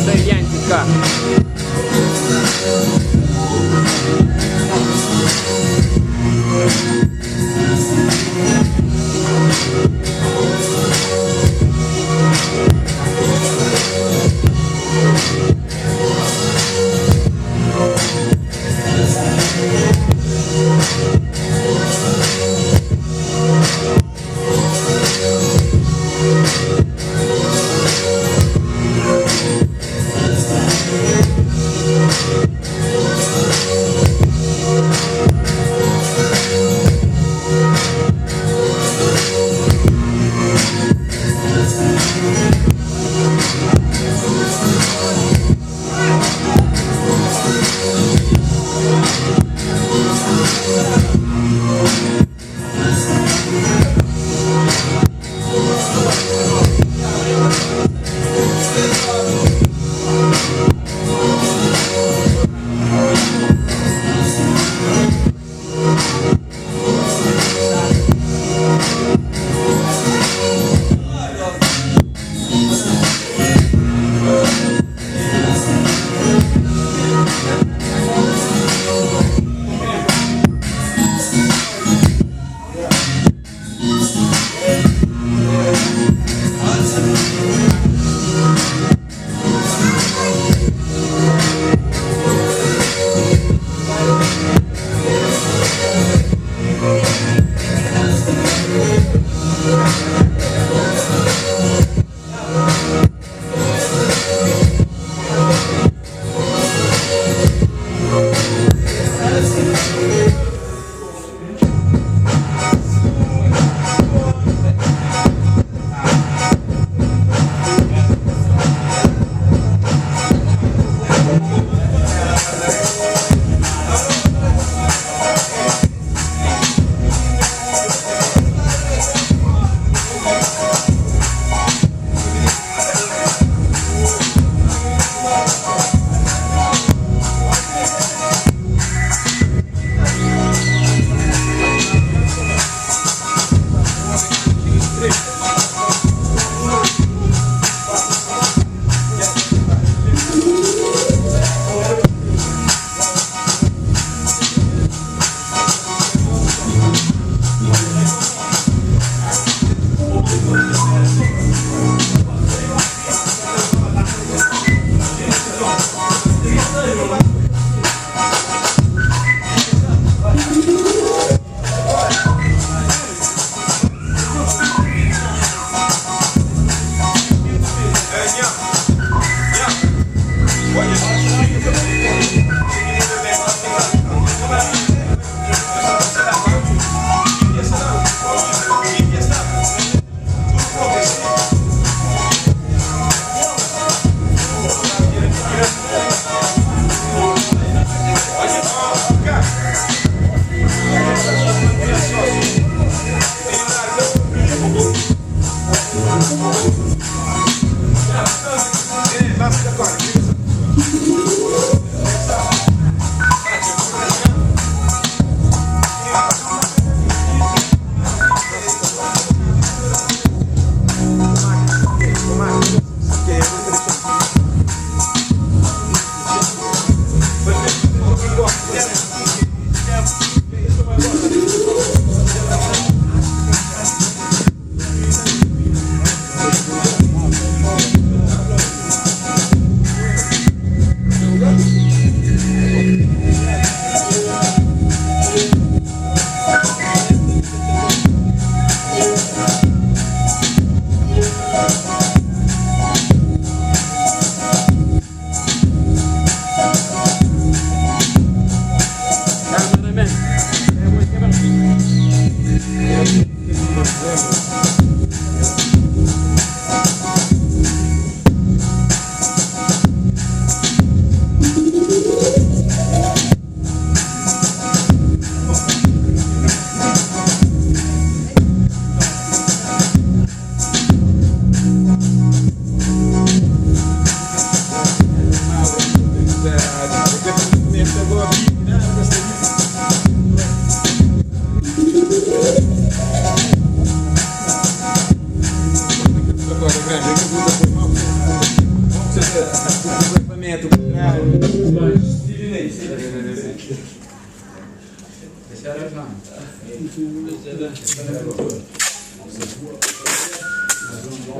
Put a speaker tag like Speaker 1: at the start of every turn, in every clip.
Speaker 1: Стоянтика.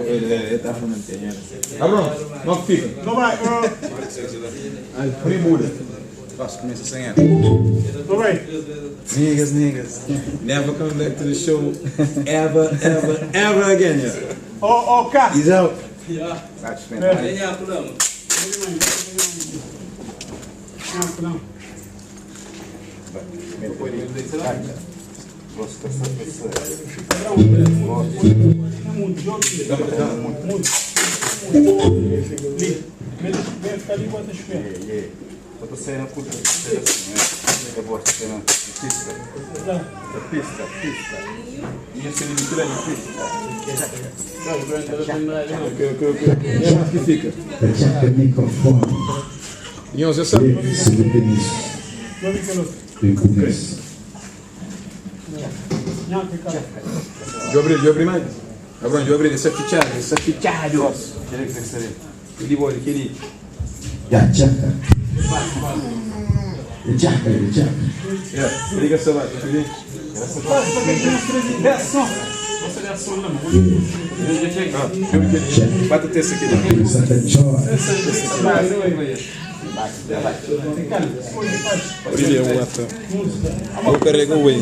Speaker 1: Ele tá falando que não fica. Não vai. Muda. Posso começar sem ela. Não vai. Niggas. Never come back to the show. Ever again. Oh, cara. He's out. Yeah. Tô saindo com você assim, né? Eu vou saindo pista. E esse ele me tira de pista. É mais que fica.
Speaker 2: Checa o microfone.
Speaker 1: E você sabe? Giù aprì mai? Avrò giù aprire, si afficciato. Che li vuoi, che lì?
Speaker 2: Giacca.
Speaker 1: Vedi che sta facendo, vedi? Bate a testa aqui. Brilha um ato. Eu carrego o whey.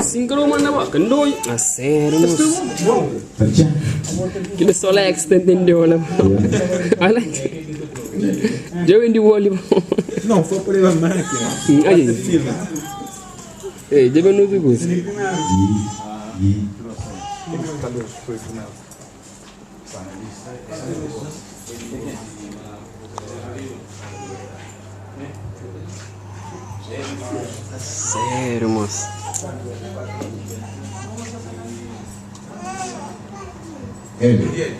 Speaker 3: Sinkro mana buat kendoi aser mus. Kita solat extend dia lah. Ala. Jauh di wall.
Speaker 1: Não, foi por ele a máquina.
Speaker 3: Aí. Jangan nunggu Gus. Sério, moço.
Speaker 2: Ele.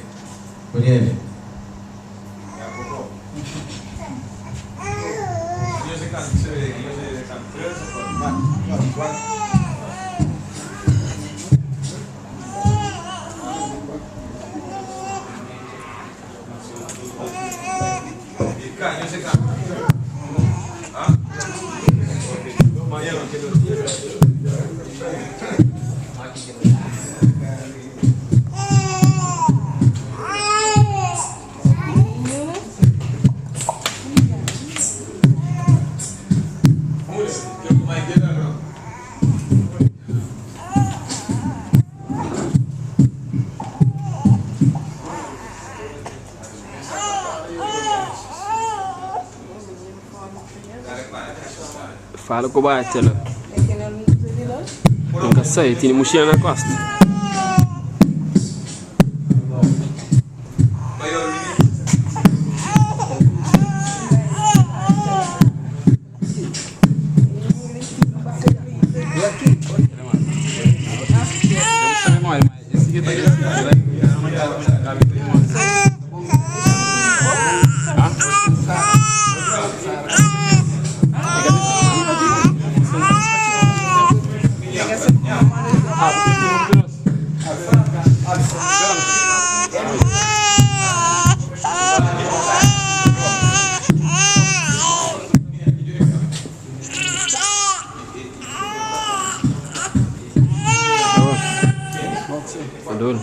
Speaker 3: Fala com o bate lá. Nunca sei, tinha mochila na costa. Betul.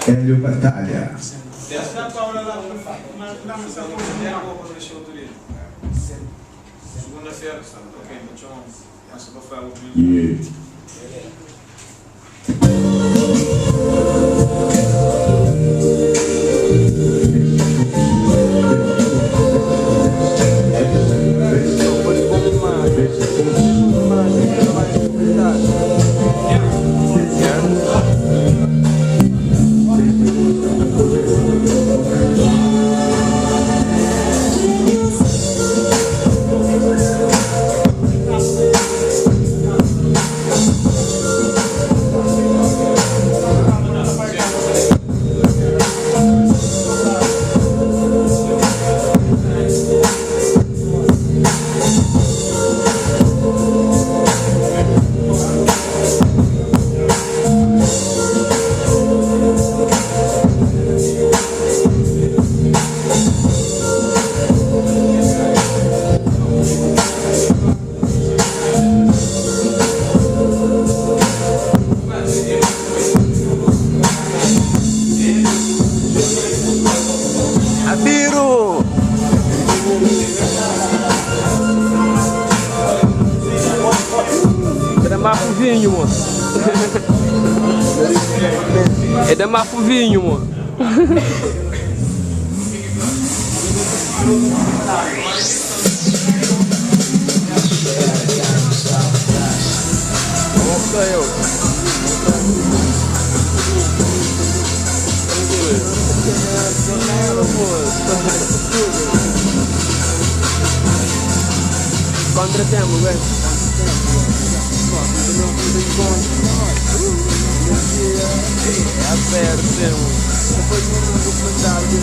Speaker 2: Hélio Batalha.
Speaker 1: Segunda-feira, ok, então passa para falar o
Speaker 2: Yeah.
Speaker 3: Vinho, mano. É da mapa vinho, mano. Contra-tempo, velho. É aberto, depois no documentário de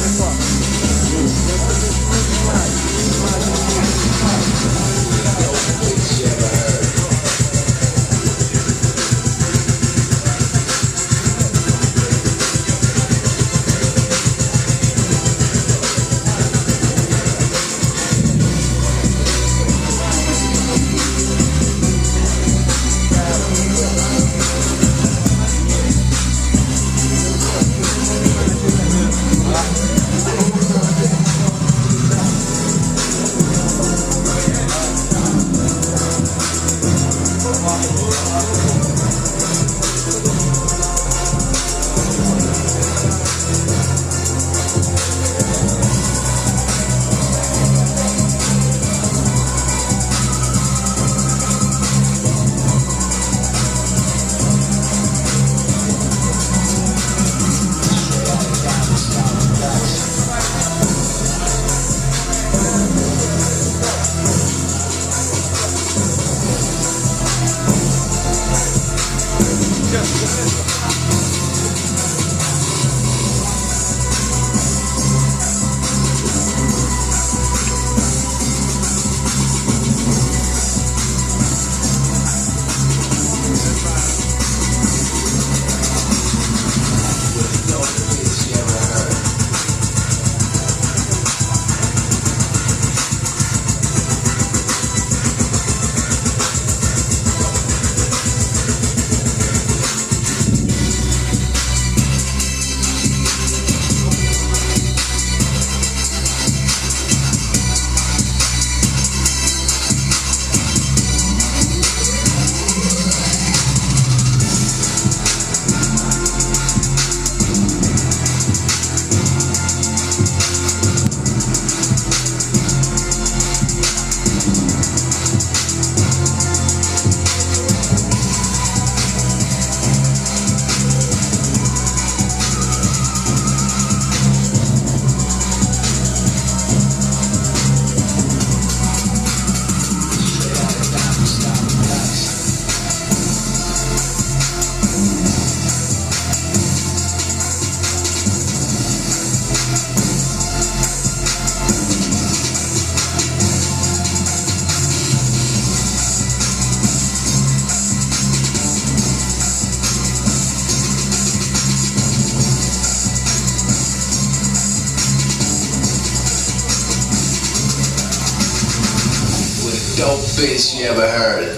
Speaker 4: Dope bass you ever heard.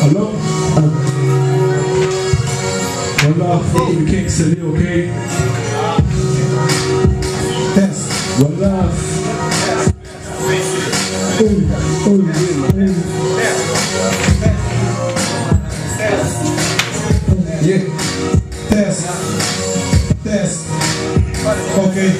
Speaker 5: Hello? One love from the King City, okay? Yes. One love. Yeah. Test. Test. Okay.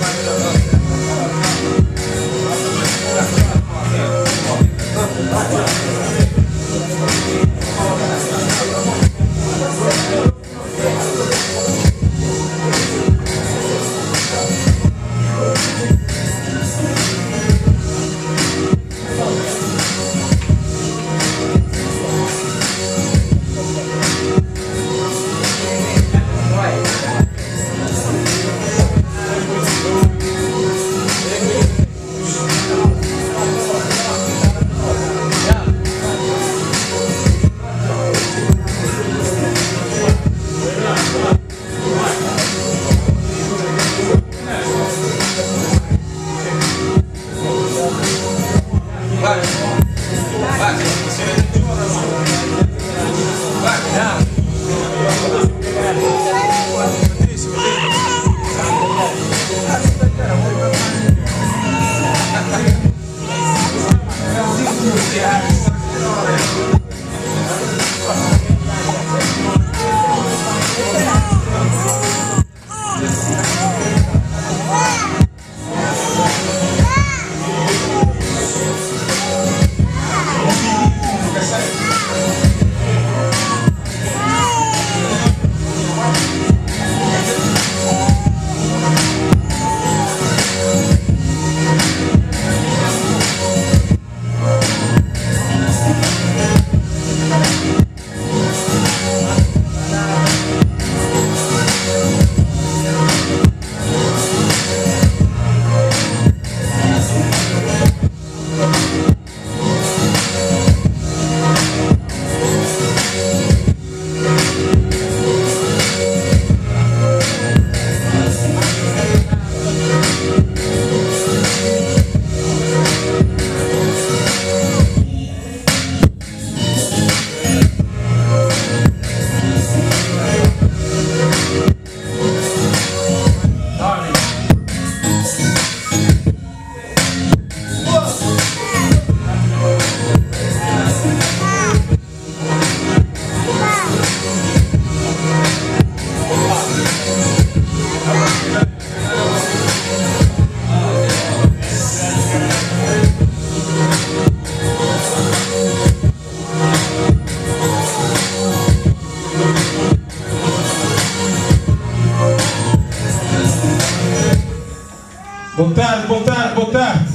Speaker 5: Boa tarde, boa tarde, boa tarde.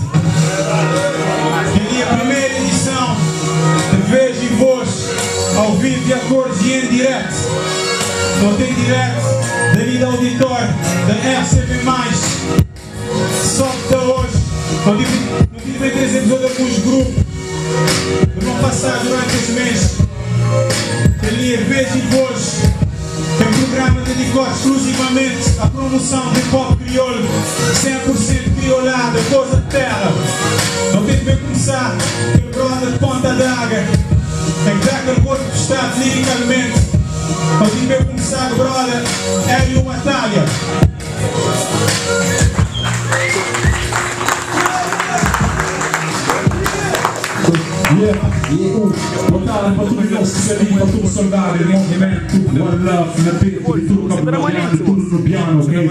Speaker 5: Queria a primeira edição de Vez e Voz, ao vivo e a cores e em direto. Não tem direto, dali da auditório, da RCB+. Só que da hoje, não tive bem 3 episódios de alguns grupos, de não passar durante os meses. Queria Vez e Voz, tem um programa dedicado exclusivamente à promoção do hip-hop crioulo, 100% criolada, coisa de terra. Não tem que bem começar, aquele brother de ponta d'água, tem que dar aquele corpo testado liricamente. Não tem que bem começar, brother, Hélio Batalha. Boa tarde para todos nós que se ali, para todo o soldado, o movimento, one love, na vida, tudo caminhando, tudo no piano, ok?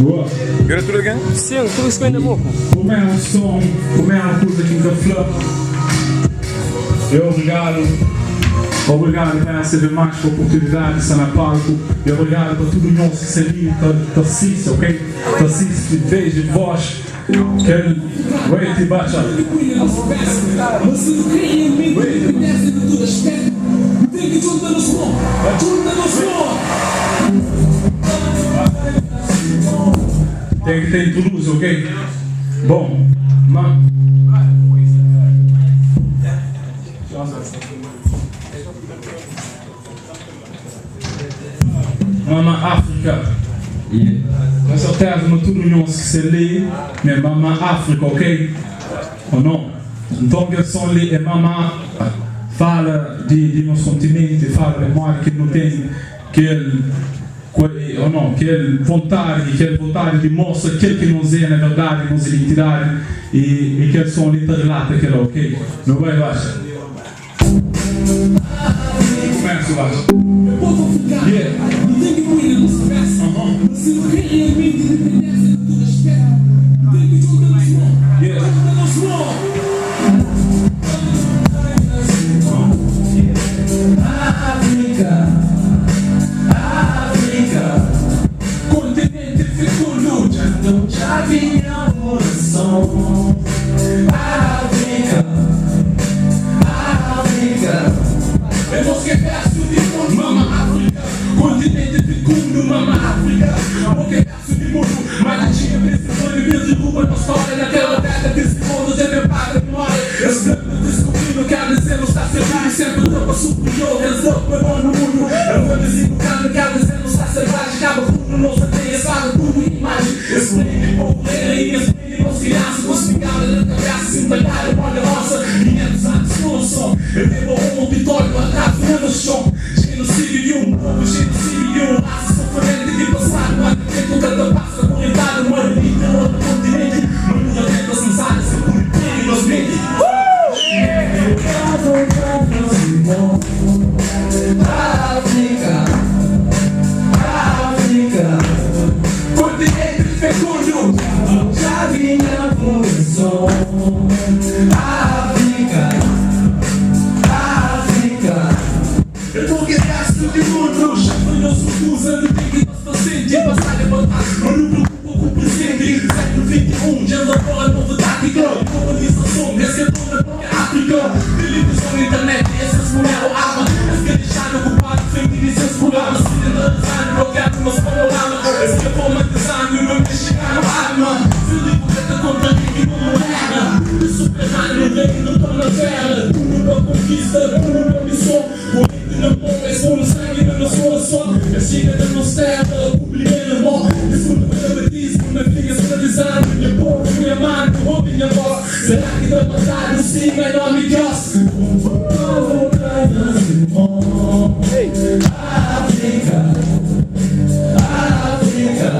Speaker 5: Boa.
Speaker 1: Quero tudo again?
Speaker 3: Sim, tudo isso ainda pouco.
Speaker 5: Como é um som, como é uma coisa aqui da Flor. Obrigado para receber mais a oportunidade de estar na palco. E obrigado para todo nós que se ali, está assiste, ok? Está assiste de vez de voz. Quero wait e baixa. Tem que ter Toulouse, ok? Bom, Mama África. Com certeza não tudo nós que se lê, mas Mama África, ok? Ou não? Então que são ali é Mama fala de nosso continente, fala de memória que não tem aquele vontade de mostrar aquilo que nos é na verdade, nossa identidade e que são ali relata aquilo, ok? Não vai baixo. Começa baixo. Yeah. África, continente fecundo, já vinha a evolução. África, é nós que verso de mundo, Mama África, continente fecundo, Mama África, porque verso de mundo, mas tinha precisão de vida de culpa na história daquela terra desse mundo, já me paga a memória. Esse tempo descobrindo que a dizer não está servindo, sempre tampa superior, resolve para no mundo. Eu vou dizer que a dizer não está selvagem, acaba tudo, não se tem, sabe tudo em imagem. Esse play de popular e esse play de nossa criança, com espingarda na cabeça, sem talhar a borda nossa, 500 anos de solução. Eu devo um auditório atrás do meu chão, genocídio de um povo, genocídio de um raça, sofrimento de passado, não há tempo, cada passo, comunidade, uma vida, outro continente, manura dentro das mensagens, por inteiro e nos mentes. África, continente fecundo, já vinha a evolução. África, eu tô que resto de mundo, já foi nosso usando o que nós fazemos, de passar e botar, mas não preocupa com o presente, século XXI, já não fora nova tática, globalização, resgatando a África, televisão, internet, essas mulheres ou arma, Afeganistão ocupado, feminista, esse programa, cilindrarizando, bloqueado, mas panorama, esse reformatizando, e não mexicano, arma, filho de poeta contra quem não moderna, o superman, o rei, não tô na terra, tudo pra conquista, tudo pra missão, correndo na mão, expondo sangue na nossa oração, a chega da nossa terra, publicando a mão, desculpa pelo batismo, minha filha escravizando, minha povo, minha mãe, ouve minha voz, será que vai matar o sim, em nome de Deus? África,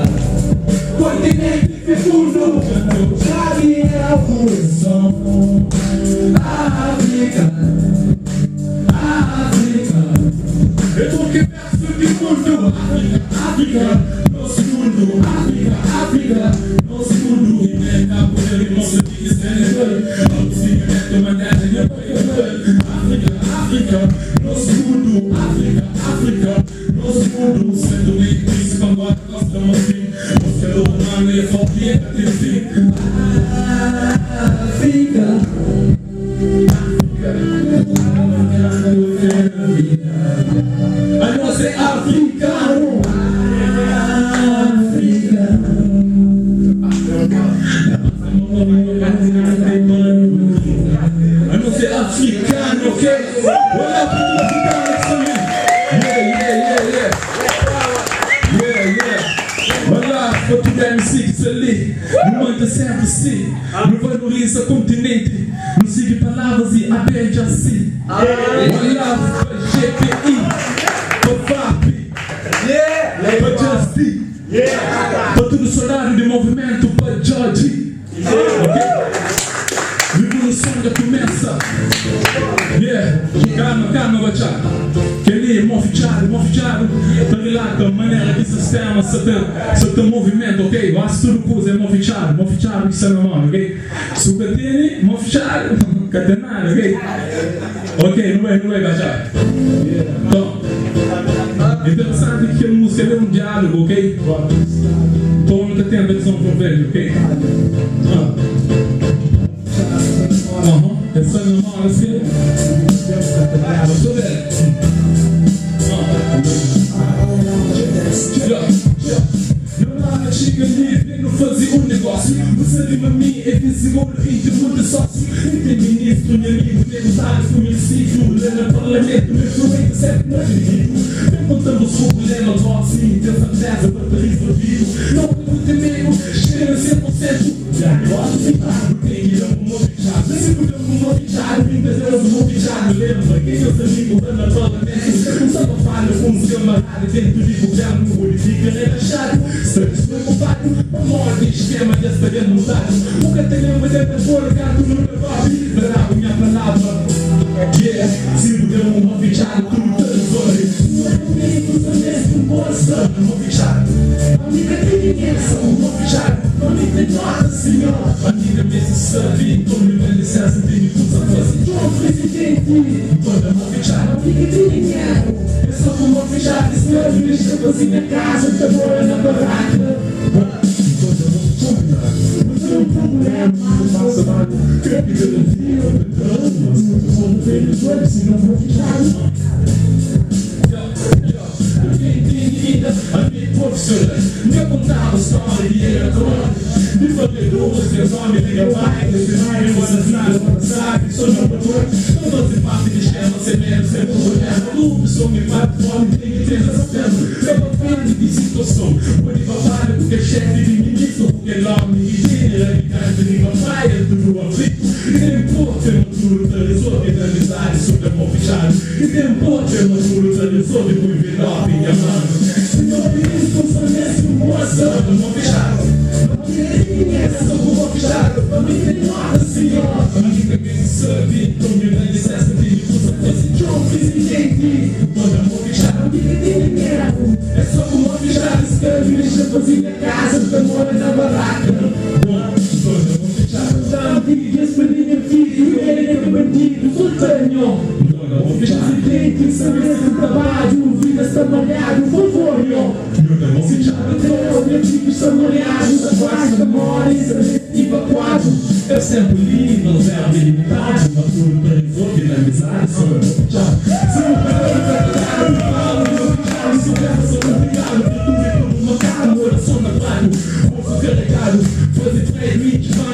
Speaker 5: continente fecundo, já vinha a evolução. África, eu tô que verso de mundo. África, nosso mundo. África, nosso mundo. E nem na poder e nossa vida estende. Não se inventa maneira de África, nosso mundo. África, nosso mundo. Sendo livre, se agora nós estamos assim. mano e a fofinha que fica. África. A nós é africano. I know say African, okay? What up, African? Yeah. Voilà, pour toute la musique, c'est lit. Nous manquons sempre si. Nous valorisons le continente. Nous seguimos palavras e abeja si. Voilà, GPI, pour FAPI, pour Justy, pour tout le soldado de movimento, pour Georgie. Vivo no som da começa. Calma, bachata. Que ali é mó fichado. Tá ligado a maneira que sistema se tem movimento, ok? Mas tudo coisa é mó fichado, isso é normal, ok? Sucatini, mó fichado, catenado, ok? Ok, não é bachata. Então, interessante que a música é um diálogo, ok? Todo mundo tem a versão profética, ok? Essa é normal, assim. Vamos ver. Não chega livre, não fazia negócio. Você de mim é visível, rende muito sócio. Entre ministro, meu amigo, deputado, conhecido. Lendo parlamento, meu influente, sempre não divido. Vem contando os problemas, votos e intensa para resolvido. Não tem medo, cheira 100%. Já gosto de ficar, tem que ir com uma fichada. Sempre com uma fichada, 30 euros uma fichada. Lembra quem eu sabia comprando a parlamento? Não sabe falha com os camaradas dentro de governo, modifica, relaxado. Estamos preocupados, uma ordem esquema já estaria mudado. Nunca tenhamos dentro da fora, gato no negócio. Dará a minha palavra. Se puder uma fichada, tudo transforme. Não é comigo, só mesmo moça. Uma fichada. Amiga de ninguém, só uma fichada. Amiga de Nossa Senhora. Amiga mesmo sabe, tome minha licença, tem que usar você. João Presidente, toda uma fichada. Amiga de ninguém. Eu sou uma fichada, escreve, deixa eu fazer minha casa, tá morando na barraca. Você é um problema, passa mal. Quer que eu devia, mas não vejo dois, se não for fichado. Quem tem vida, a minha professora me contava a história de herói. De vendedores, meus homens, liga vai, cenário, boas atrás, sabe, sou meu motor. Não vou ser parte de esquema, ser menos, ser problema. Lupe, sou meu pai, fome, tem que ter essa pena. Eu vou frente de situação, vou de batalha, porque é chefe de ministro, porque nome e gênero, de casa de batalha, tudo aflito. E tem importa, eu maturo, resolve da amizade, sobre a mão fechada. E tem importa, eu maturo, resolve com o menor, minha mano. Senhor ministro, sou mesmo moça, da mão fechada. Essa rua fechada, família de Nossa Senhora. Amiga que sabe, tome na licença de usa esse João Presidente. Toda mão fechada, amiga de ninguém. É só uma fechada, escreve, deixa fazer minha casa, tá morando na barraca. Toda mão fechada, dá amigas pra minha filha, ele é bandido, sou tanho. Toda mão fechada, Presidente, saber do trabalho, vida está malhado, por favor. Toda mão fechada, tem objetivos são molhados, a quase memória, evacuado. Eu sempre li, não zero ilimitado, mas tudo para resolver na amizade, sou eu fechado. Se eu pego tratado, falo, meu fechado, sou dessa, sou complicado, tudo é como uma cara, coração na placa, bolso carregado, fazer 3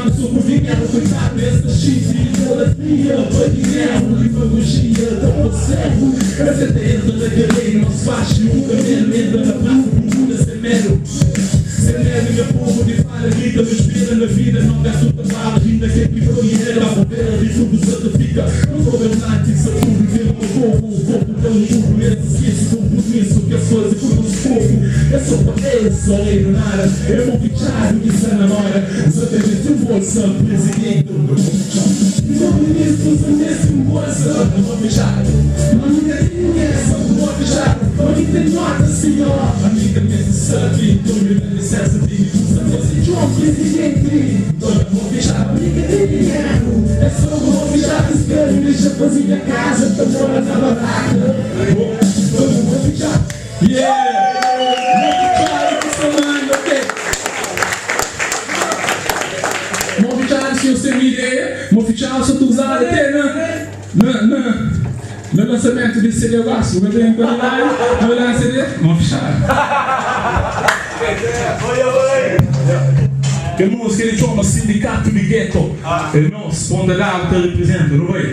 Speaker 5: anos, sou conveniado, coitado, essa chifre, idolatria, banheiro, demagogia, tão cego, a certeza da guerreira, não se faz um caminho, entra na praça, procura ser mero. Celebra meu povo de falha, grita, me inspira na vida, não gasto palavras, ainda que aqui foi dinheiro, a favela de tudo santifica. Não sou verdade, isso é tudo, viver o povo tão limpo, esse esquece compromisso que as coisas por nosso povo. Eu sou papel, sou lei do nada, eu vou fichar o que se namora, sou presidente, eu vou ser presidente, eu vou fichar. Sou ministro, sou nesse moça, eu vou fichar. Amiga de ninguém, sou vou fichar. Amiga de Nossa Senhora, amiga mesmo sabe, tome na licença de usa esse João Presidente. Toda mão fechada, amiga de ninguém. É só uma mão fechada, escreve, deixa fazer minha casa, tá morando na barraca. Toda mão fechada. Yeah! Muito claro que você manda, ok? que você me ideia, vou fechar só tu usar até no lançamento desse CD baixo, vou ter qualidade, vou lançar CD, vou fechar. Que música ele chama Sindicato de Ghetto. Ele não responde lá, te representa, não vai?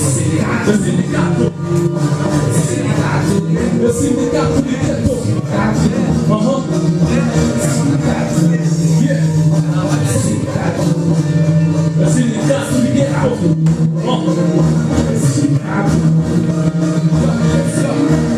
Speaker 5: Sindicato de Ghetto. Sindicato de Ghetto.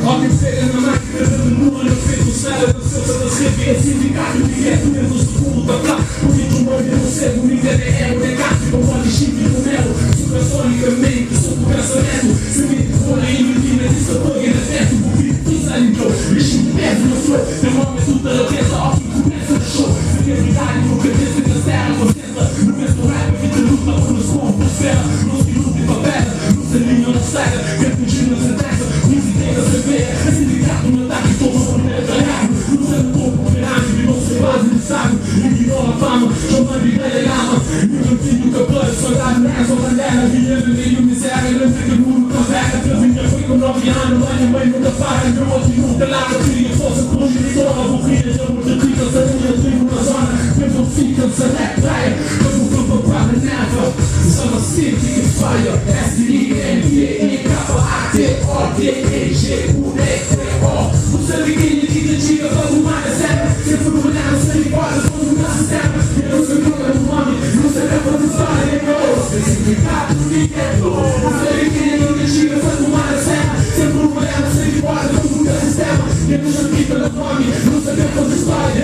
Speaker 5: Olha feira na máquina, no olho feito, sai da sua escrever. Sindicato de Ghetto, mesmo se puta pra o vídeo morre no cego, ninguém é o negado, não pode chifre no mel. Supersonicamente, sou do pensamento. Se me for aí, menina, isso eu tô aqui na testa. O vídeo pisa em jogo, bichinho pesa no flow. Termômetro da laqueza, ó, que começa no show. Fiquei ligado, nunca pensa que a terra contenta. No mesmo rap, a vida luta por nos corpos, ferra. Luz que luta e favela, luz em linha não cega. Quer fugir na sentença, luz e tem a cerveja. É sindicato no ataque, toma por detalhado. Luzendo pouco, operado, e não se base no saco. Ignora a fama, chamando de velha lama. Meu antigo cabelo, soldado nessa bandeira. Vinhando meio miséria, lembra que o mundo conversa. Pra minha foi com 9 anos, a minha mãe nunca para. Meu outro nunca larga, filha, força, progenitora. Aburrida, já multiplica, essa minha tribo na zona. Mesmo fica, se é praia. Como grupo para never. Só no city, fire, S-I-N-D-I-K-A-T-O-D-E-G-U-E-T-O. Você biquíni que te tira para uma reserva. Sempre olhando, sem embora, todo na sistema. Eu não sei como é o nome, não sei como é a história. Sindicato de Ghetto. Você biquíni que te tira para uma reserva. Sempre olhando, sem embora, todo na sistema. Eu não sei como é o nome, não sei como é a história.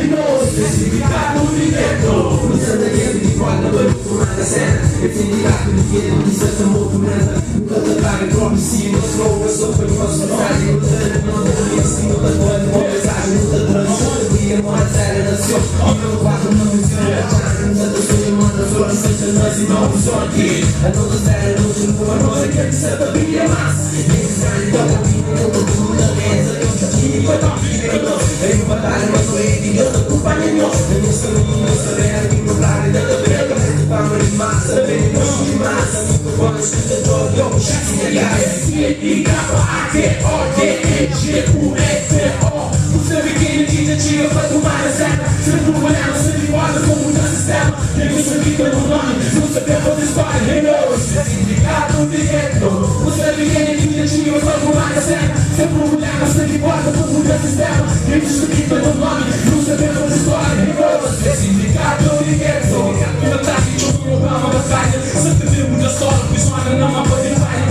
Speaker 5: Sindicato de Ghetto. Você daquele de fora, não vai tomar a cena. Sindicato de Ghetto, que se essa movimenta. Nunca te paga, próprio cima, slow, eu sou para nós, mensagem, eu não tenho assim, eu tô dando uma mensagem, eu tô dando dia, uma série nação, e eu faço uma missão, já não sei, eu mando, só que seja nós, e não só aqui, a toda série, não se for, não sei que você sabia mais, esse cara, então, eu vim, eu tô tudo na mesa, eu tô aqui, eu tô aqui, eu tô, eu batalha, mas sou ele, eu tô acompanhando, eu não sou menino, eu sou velho, que meu cara, ainda tô bem, eu tô fama de massa, venenoso de massa, muito bom, escuta todo, eu S-I-N-D-I-K-A-T-O-D-E-G-U-E-T-O. Você biquíni que te tira pra tomar a cena. Sempre olhando, sempre embora, com muito sistema. Nego isso aqui pelo nome, não sei pelo história. Sindicato de Ghetto. Você biquíni que te tira pra tomar a cena. Sempre olhando, sempre embora, com muito sistema. Nego isso aqui pelo nome, não sei pelo história. Sindicato de Ghetto. Um ataque de um programa batalha. Sempre vivo da história, pisada na mapa de praia.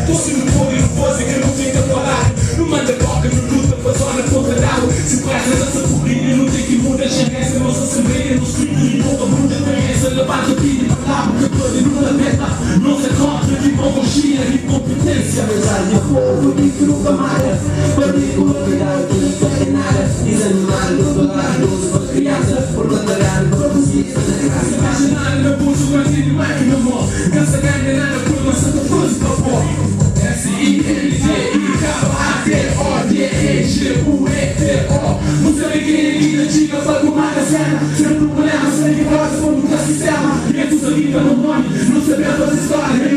Speaker 5: Tô se no fogo e no pose que não fica parado. Não manda coca, não luta, faz zona contra dado. Se presta dessa porrinha, não tem que mudar. Chega não se assemelha, não se e não muda. Conhece, levanta o filho pra lá, porque todo mundo é meta. Não se contra, que bom coxinha, que competência. Apesar de fogo, que nunca malha. Bandido, cuidado, que não tem nada. Desanimado, doutorado, para criança. Por batalhar, produzir, fazer graça. Imaginar, meu pulso, bandido, máquina, amor. Cansa, ganha, nada, por uma santa cruz, papó. S-I-N-D-I-K-A-T-O-D-E-G-U-E-T-O. Você biquíni que te tira pra tomar a cena. Sempre olhando, sempre embora, com muito sistema. E é tudo aqui pelo nome, não sabendo as histórias.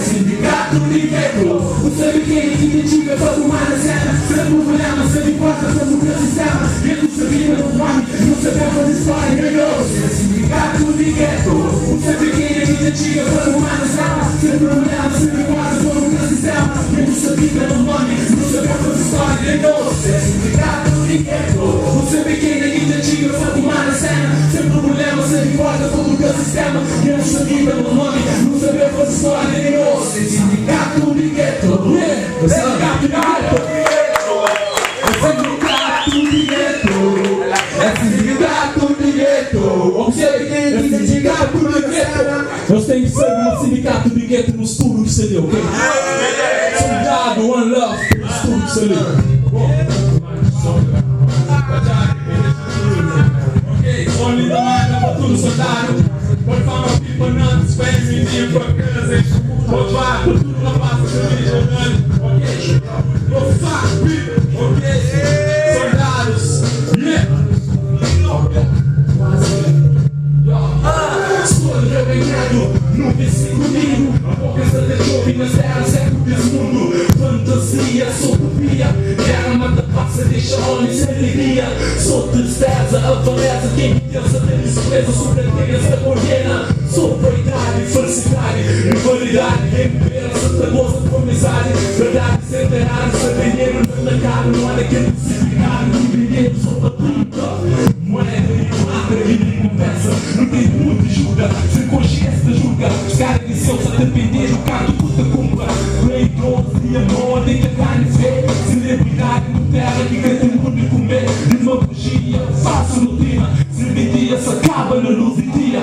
Speaker 5: Sindicato de Ghetto. Você biquíni que te tira pra tomar a cena. Sempre olhando, sempre embora, com muito sistema. E é tudo aqui pelo nome, não sabendo as histórias. Sindicato de Ghetto. Você biquíni que te tira pra tomar a cena. Sempre olhando, sempre embora, com muito sistema. E é tudo aqui pelo nome, não sabendo as histórias. Sindicato de Ghetto. Você biquíni que te tira pra tomar a cena. Sempre olhando, sempre embora, com muito sistema. E é tudo aqui pelo nome, não sabendo as histórias. Sindicato de Ghetto. Sindicato de Ghetto. Sindicato de Ghetto. Sindicato de Ghetto. Você biquíni que te tira pro Ghetto. Nós temos que ser um sindicato de Ghetto no estúdio que você deu, ok? Soldado, one love, no estúdio que você deu. Ok, only the man pra tudo soldado. Pode falar people não spend me in for cousin. Pode falar tudo na pasta que eu vi jogando. Ok, go fuck people. Ok, soldados. Yeah. aparece quem pensa tem despreza sobre a terra coorena. Sou vaidade, felicidade, rivalidade. Quem me vê essa goza com amizade. Verdade sem errado, sem dinheiro no mercado. Não há daquele possibilidade de dinheiro sobre a pinta. Moeda e prata e nem conversa. Não tem muito ajuda, sem consciência julga. Os caras de seus a depender do canto puta compra. Play 12 e a moda e a carne feia. Celebridade no terra que canta o mundo e comer. Demagogia, falsa rotina. Se mentia se acaba na luz do dia.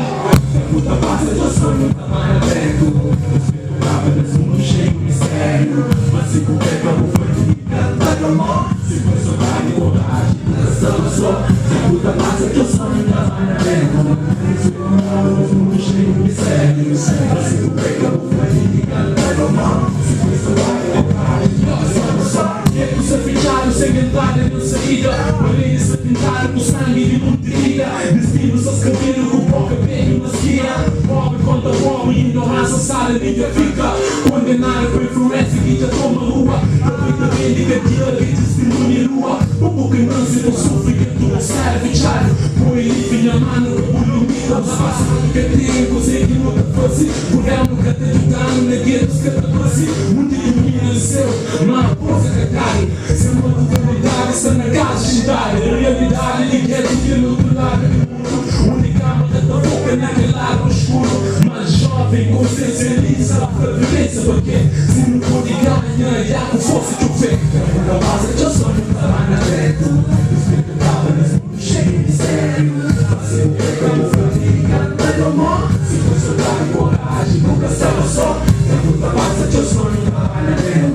Speaker 5: Puta passa de sonho, tá mais aberto. Respeito cábalas, mundo cheio de mistério. Mas se couber pra bufa de canta de amor. Se for soldado e coragem, nação só. Se puta passa de sonho, tá mais aberto. Respeito cábalas, mundo cheio de mistério. Mas se couber pra bufa de canta de amor. Se for soldado e coragem, nação só. Tempo ser fechado, sem entrada nem saída. Paredes se pintaram com sangue de nutrida. Destino seus cabelos com boca bem na esquina. Pobre contra pobre, ignorância sala ninguém fica. Condenado por influência que já toma rua. Aproveita bem de cantina que testemunha rua. O boca não se sofre que tu sai fechado. Põe ele na mano, o lumina os passos. Que tem consegue nunca fosse. Por ela nunca te ajudando, neguei os que te trouxe. Muito ilumina o seu, uma coisa que cai. Sem uma totalidade, está na casa de idade. A realidade de que é do que no outro lado do mundo. Única mãe da boca naquele lado escuro. Mas jovem, consciência lisa, a vivência. Porque se não for de ganha, com força que eu vejo. Da base de eu sonho, tá lá na frente. Respeito tava nesse mundo cheio de mistério. Fazer o que eu vou fazer, canta de amor. Se for soldado e coragem, nunca estava só. Da puta base de eu sonho, tá lá na frente.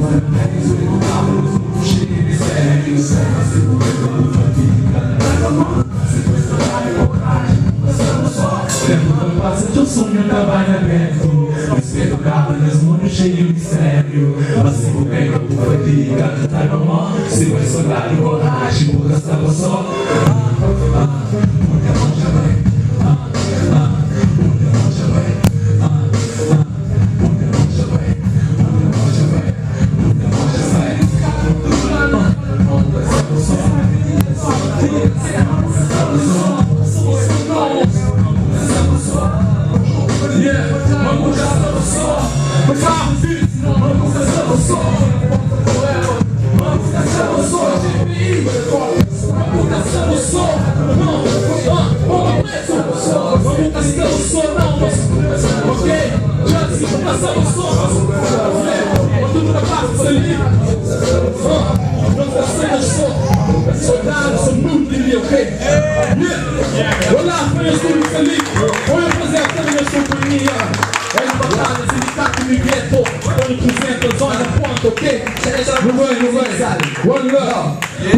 Speaker 5: Respeito tava nesse mundo cheio de mistério. Fazer o que eu vou fazer, canta de amor. Se for soldado e coragem, nunca estava só. Da puta base de eu sonho, tá lá na frente. Respeito tava nesse mundo cheio de mistério. Fazer o que eu vou fazer, canta de amor. Se for soldado e coragem, nunca estava só.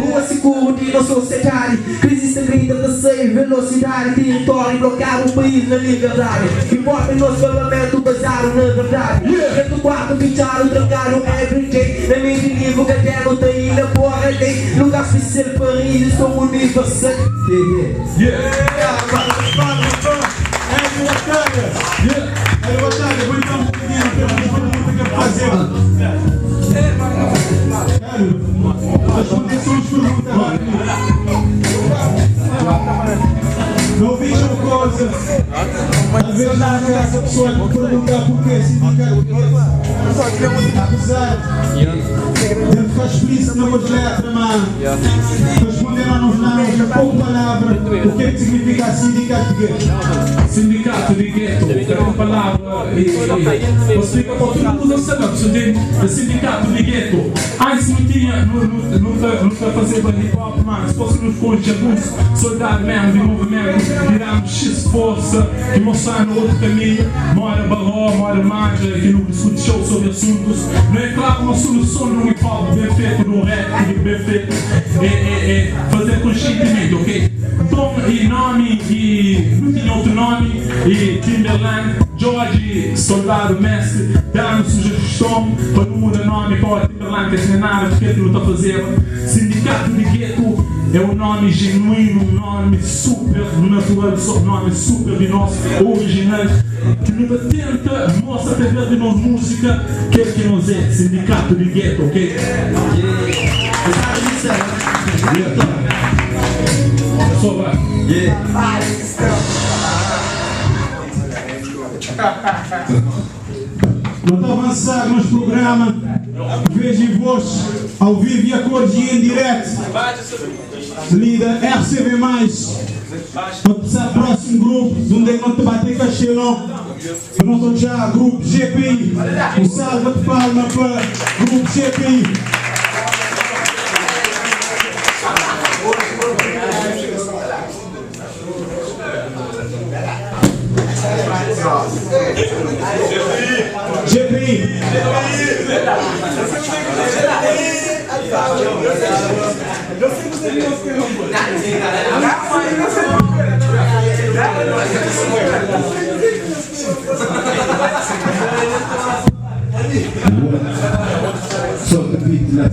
Speaker 6: Rua segura de nossa sociedade. Crise sangrenta da sem velocidade. Território bloquear o país na liberdade. Importa em nosso parlamento baseado na verdade. Dentro do quarto fecharam, trancaram everyday. Na mente livre que até não tem ilha porra tem. Lugar especial Paris, estou universal.
Speaker 1: É batalha, vou entrar um pouquinho, pergunta que fazer. Responder só as perguntas não vejam coisa. Às vezes não é essa pessoa que perguntar porquê sindicato. Apesar de ficar explícito na voz letra, mano. Responderam nos não com palavra. O que é que significa sindicato de gueto?
Speaker 5: Sindicato de gueto, é uma palavra. Você explica para todo mundo saber. Sindicato de gueto. Antes não tinha, nunca fazia hip hop, mano. Se fosse nos conjuntos, soldado mesmo de movimento, tiramos X força, que mostrando outro caminho. Mora barro, mora margem, que não discute show sobre assuntos. Não é claro uma solução no hip hop bem feito, no rap, bem feito. É fazer conscientemente, ok? Tom e nome, e não tinha outro nome, e Timberland, George, soldado mestre, dando sugestão para não mudar nome para o Timberland, que é nada, porque ele não está fazendo. Sindicato de gueto é um nome genuíno, um nome super natural, um nome super de nós, original, que nunca tenta mostrar através de nossa música que é que nós é. Sindicato de gueto, ok? Só vai.
Speaker 7: Vamos avançar no programa. Vejo-vos ao vivo e a cores e em direto. Líder RCB+. Vamos passar o próximo grupo, de onde é que não te bater cachelão. Eu não já, grupo GPI. Um salve de palma para grupo GPI. GPI.
Speaker 2: Solta o beat lá.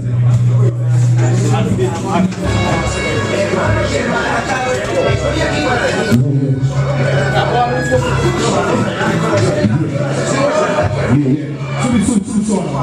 Speaker 7: Sub som.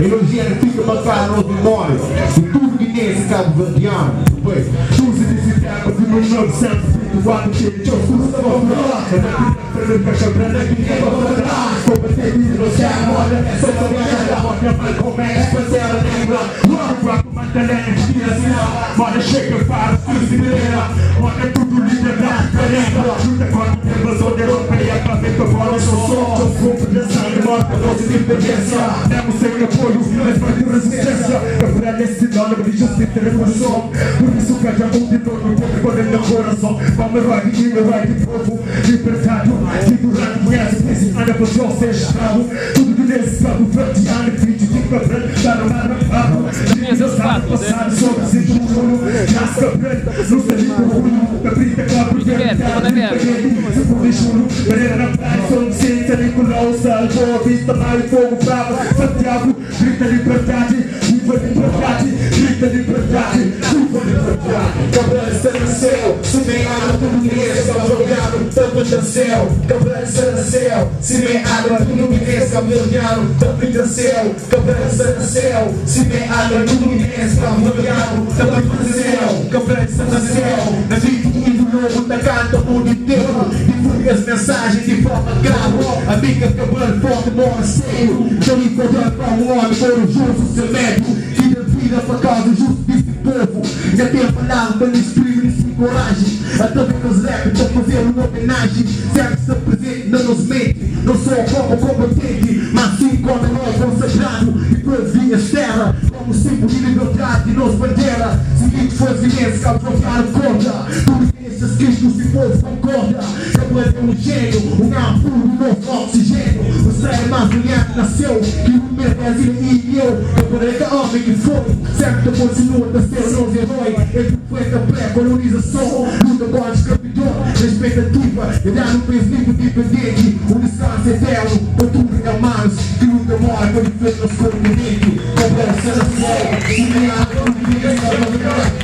Speaker 8: Elogia fica bacana no memória. E tudo que nesse cabo vandiano. Pois, usa desse tempo de 1924. Cheio de oscuros da bomba. Para caixa grande aqui que é pra trás. Combater no céu, olha. Só pra viajar da roda, mas começa a fazer a lembra. Logo pra comandar a inspiração. Olha, chega para a brasileira. Olha tudo liberdade, lembra. Junta com a invasão da europeia. Pra ver que eu falo, eu sou só. Eu sou de sangue, morta, 12 de impotência. Demos sem apoio, mas vai ter resistência. Quebrar esse sinônimo de justiça e revolução. Por isso pede a mão de todo mundo quando ele no coração. Vamos herói de povo libertado. Que durante mulheres esse ano por Deus ser escravo. Tudo que nesse escravo vertiano, crítico para frente, está no mar no papo. Passado sobre si do mundo, jasca preta, no feliz do mundo, da brita com a brutalidade, se por lixo, maneira na praia, som de ciência, Nicolau, salvou a vista, mar e fogo bravo, Santiago, grita liberdade, viva liberdade, grita liberdade, viva liberdade. Cabral está no céu, se vem água, tudo me resta, jogado, tampa no céu. Cabral está no céu, se vem água, tudo me resta, jogado, tampa no céu. Cabral está no céu, se vem água, tudo me resta, jogado, tampa no céu. Cabral está no céu, na vida do novo, da canta o mundo inteiro, divulga as mensagens de forma grave. A bica Cabral forte, mora cheio, já me acordando para um homem, por um justo seu médico, que dá vida para causa justo desse povo. Já tem a palavra para lhes exprimir sem coragem, até ver os rap para fazer uma homenagem. Sempre se presente, não nos mente, não sou como combatente, mas sim como nós consagrado e provinha terra, como símbolo de liberdade e nos bandeira. Seguinte foi silêncio, que aprovaram contra tudo que esses cristos e povo concorda. Cabral é um gênio, um ar puro, um novo oxigênio. O cérebro mais brilhante nasceu, que o primeiro Brasil e eu. Cabral é que homem que foi, sempre continua a ser o novo herói. Ele foi da pré-colonização, luta contra a escravidão, expectativa de dar um país livre independente, um descanso eterno para tudo e humanos que nunca morre por defesa do continente. Cabral está no céu, se nem há tudo que é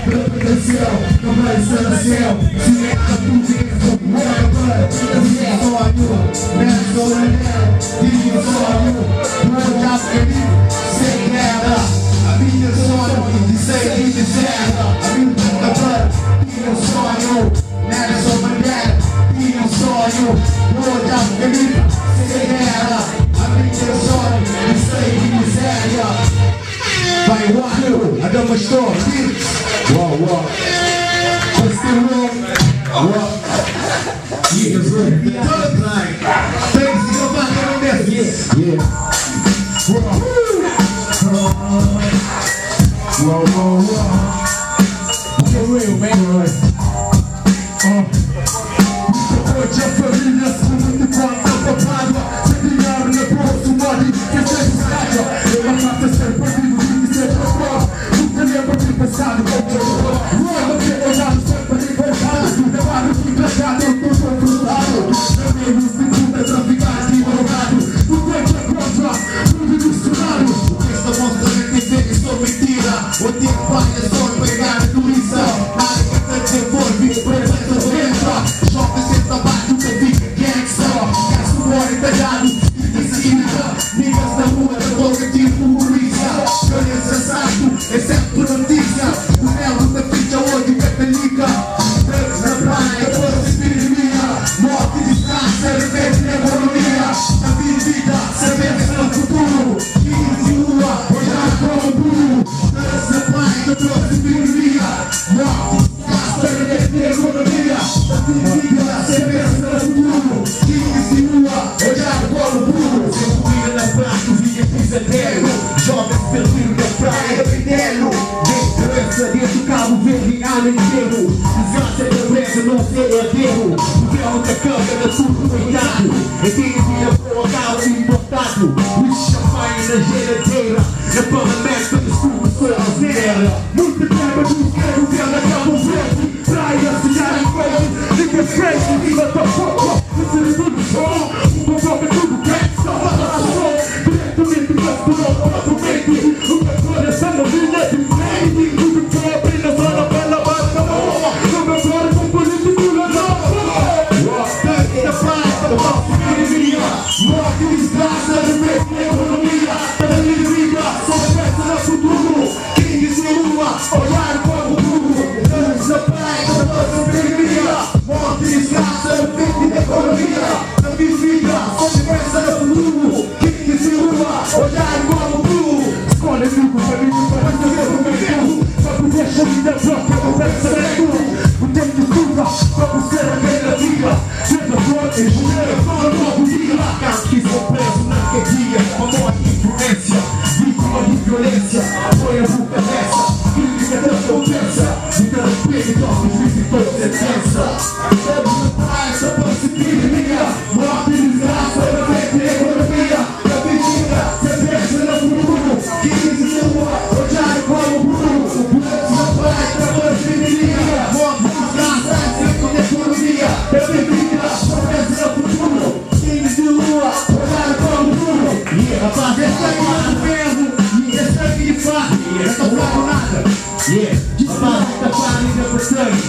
Speaker 8: pela potencial. Cabral está no céu, se nem há tudo que é Cabral está no céu, never go in there, diga sonho, não já feliz, sem guerra. A minha sonho, de ser e de terra. A minha Cabral, diga sonho, never so bandeira, diga sonho, não já feliz, sem guerra. A minha sonho, de ser e de terra. Vai, one, I got my story. Whoa, whoa. What's the wrong? Whoa. Yeah, it's right. Thanks, you go back on this. Yeah. Whoa. Whoa, whoa, whoa. Get real, man. Hoje a família se muito quanto papada. Se criaram na bolsa, mole, que é sempre rádio. Eu não faço ser perdido, que seja prova. Nunca lembro de passado, como eu vou. Não, porque eu já não sei para libertado. Levaram de engraçado, eu tô controlado. Também nos segunda, traficante e drogado. Tudo é que é contra, tudo misturado. O que esta mostra é entender que sou mentira. O tempo vai é só pegar a polícia. Nada que te devolve, presta doença. Jovem senta abaixo, nunca fica gangsta. Gasto mora entalhado, e seguida. Niggas na rua, da boca tipo polícia. Violência saco, exceto por notícia. O mel da ficha, hoje católica. Drugs na praia, toda epidemia. Morte de desgraça, repete na economia. Na vida, certeza no futuro. 15 rua, olhar como burro. Drugs na praia, toda epidemia. Morte de desgraça, repete na economia. Na vida, certeza no futuro. 15 rua, olhar como burro. Sem comida na praia, vinha pisadeiro. Jovens perdidos na praia, capitelo. Dentro do Cabo Verde, ano inteiro. Desgraça da presa, não ser herdeiro. O véu da câmera, tudo cuidado. É quem vira pro carro importado. O champanhe na geladeira. Na parlamento, desculpa, sou a zera. Muita terra do quero ver na Cabo Verde. Praia, cidade, frente. Fica frente, viva tua foco. Isso é tudo bom. O povo é tudo quente, só uma relação. Diretamente, mas por outro mente. O cantor é essa novinha de frente. Tudo que eu abri na zona bela, basta boa. No meu fora com político, não da praia, da falsa epidemia. Morte e desgraça, repete na economia. Toda minha vida, só pensa no futuro. Quem diz rua, olhar como burro. Baby, toca os visitores, você pensa. Estamos na praia, só pra se pirimiga. Morte, desgraça, realmente economia. Da mentira, você pensa no futuro. Que diz o seu amor, odiado como o Bruno. Durante na praia, trabalho de pirimiga. Morte, desgraça, economia. Da mentira, só pensa no futuro. Que diz o lua, odiado como o Bruno. E rapaz, esse aqui é do ferro. E esse aqui de fato, não tô falando nada. Yeah, dispara, para e depois sangue.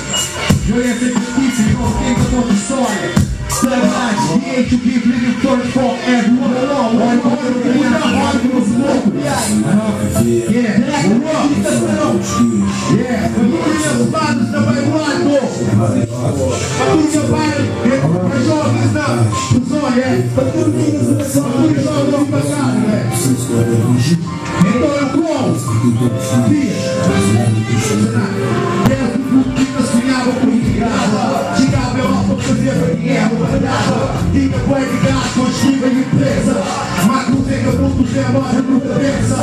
Speaker 8: Violência de equipe, não tem conta história. Sunrise, the age to give living first for everyone alone. One more, we got hard to smoke. Yeah, yeah, família, fados, trabalho largo. Família, vai, jovens, não. Os olhos, família, jovens, pra casa, velho. Então eu como. Sonhava com integrava. Chegava eu lá pra fazer pra guerra, mandava. E depois de gato, construída a empresa. Mas não tem que eu não puser a mão na cabeça.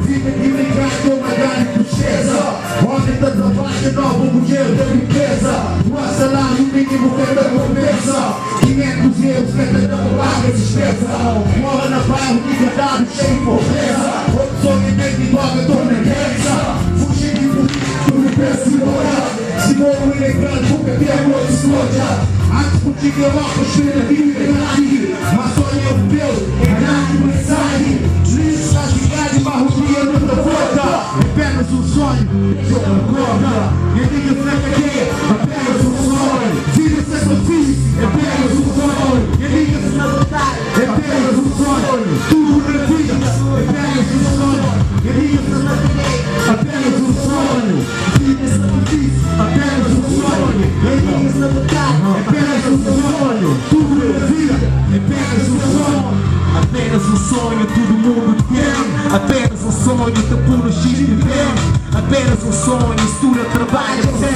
Speaker 8: Fica aqui ligado com uma grande tristeza. Ontem tanto abaixo, novo o dinheiro da empresa. O salário mínimo que da compensa. 500 euros que ainda não paga a despesa. Mora na bairro, liberdade, cheio de pobreza. Opção de bem de droga, tô na guerra. Fugir de tudo, penso em morar. Se morro e lembrando, nunca tem amor de escolha. Antes contigo eu logo construir a liberdade. Mas sonho eu meu, enganado e mensagem. Lixo na cidade, barroquia nunca volta. Apenas um sonho, eu não conta. E diga na cadeia, apenas um sonho. Filho sacrifício, apenas um sonho. E diga na batalha, apenas um sonho. Tudo na vida, apenas um sonho. E diga na cadeia, apenas um sonho. Filho sacrifício, apenas um sonho. E diga na batalha, apenas um sonho. Tudo na vida, apenas um sonho. Apenas um sonho, todo mundo tem. Apenas um sonho, tá puro X de bem. Apenas um sonho, estuda, trabalha, você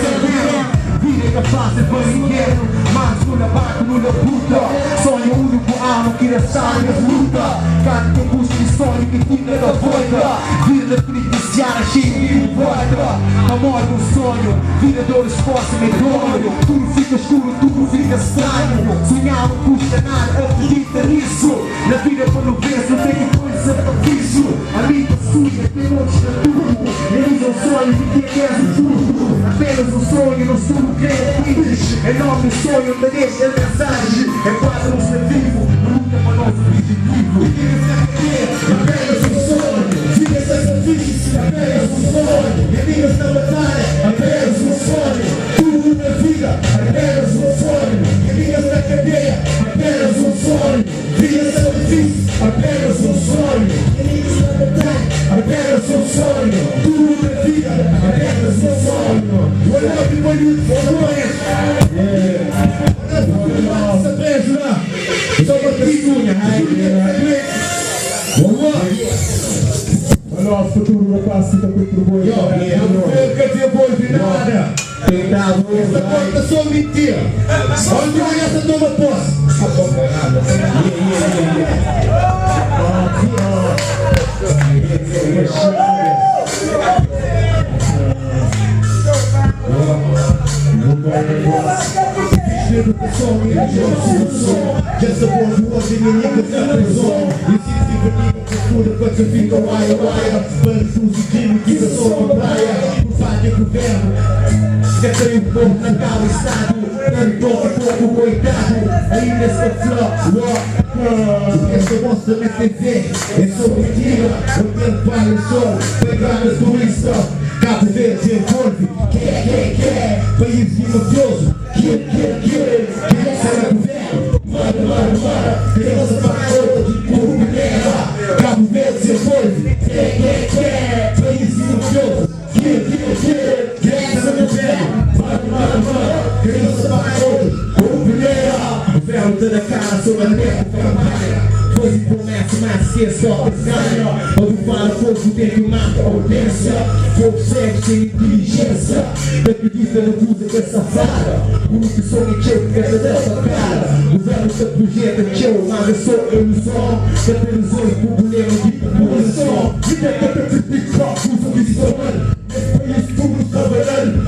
Speaker 8: vida é capaz de banheiro, mas nula barco, nula puta. Sonho único, alma que sabe as luta. Cada quem busca de sonho que tira da voida. Vida penitenciária cheia de voida. A morte um sonho, vida dor, esforço, medonho. Tudo fica escuro, tudo fica estranho. Sonhar não custa nada, acredita nisso. Na vida quando vês, não tem coisa pra vício. A vida suja, tem monte de tudo. Realiza um sonho, que é tudo. Apenas um sonho, não sou enorme sonho, merece a mensagem. É quase um ser vivo, nunca para nosso objetivo. Apenas um sonho, siga sacrifício. Apenas um sonho, inimigos na batalha. Apenas um sonho, tudo na vida. Apenas um sonho, inimigos na cadeia. Apenas um sonho, siga sacrifício. Apenas um sonho, inimigos na batalha. Apenas um sonho, tudo na vida. Apenas um sonho. Olha lá que bonito,
Speaker 7: Nosso futuro vai passar com o boi.
Speaker 8: Eu não quero dizer boi de nada. Essa porta é só mentira. Onde vai essa toma posse? Just a boy who was in the niggas at the zone. You see people need to put a bunch of finger wire. But who's the team que eu sou a praia? Não faz governo. Já tem povo na cal estado. Tanto pouco coitado. Ainda essa flop. Essa bosta na TV é só mentira. Eu tento para o sol. Pegar as turistas. Cabo Verde envolve. Quer. País de mafioso. Quer será governo? Mara. Criança para outra de puro guerra. Cabo Verde envolve. Quer. País de mafioso. Quer será governo? Mara. Criança para outra de puro guerra. O ferro tá na cara, sou a neta. Pois e promessa, mas que é só pescar. Quando fala fogo, tem que mata ou pensa. Fogo cego sem inteligência. Não acredita, não usa que é safada. O único sonho que eu quero dessa cara. O velho está projeto que eu, mas eu sou ilusão. Catalisou o problema de população. Vida que eu tenho que ficar, usa de semana. Esse país tudo está valendo.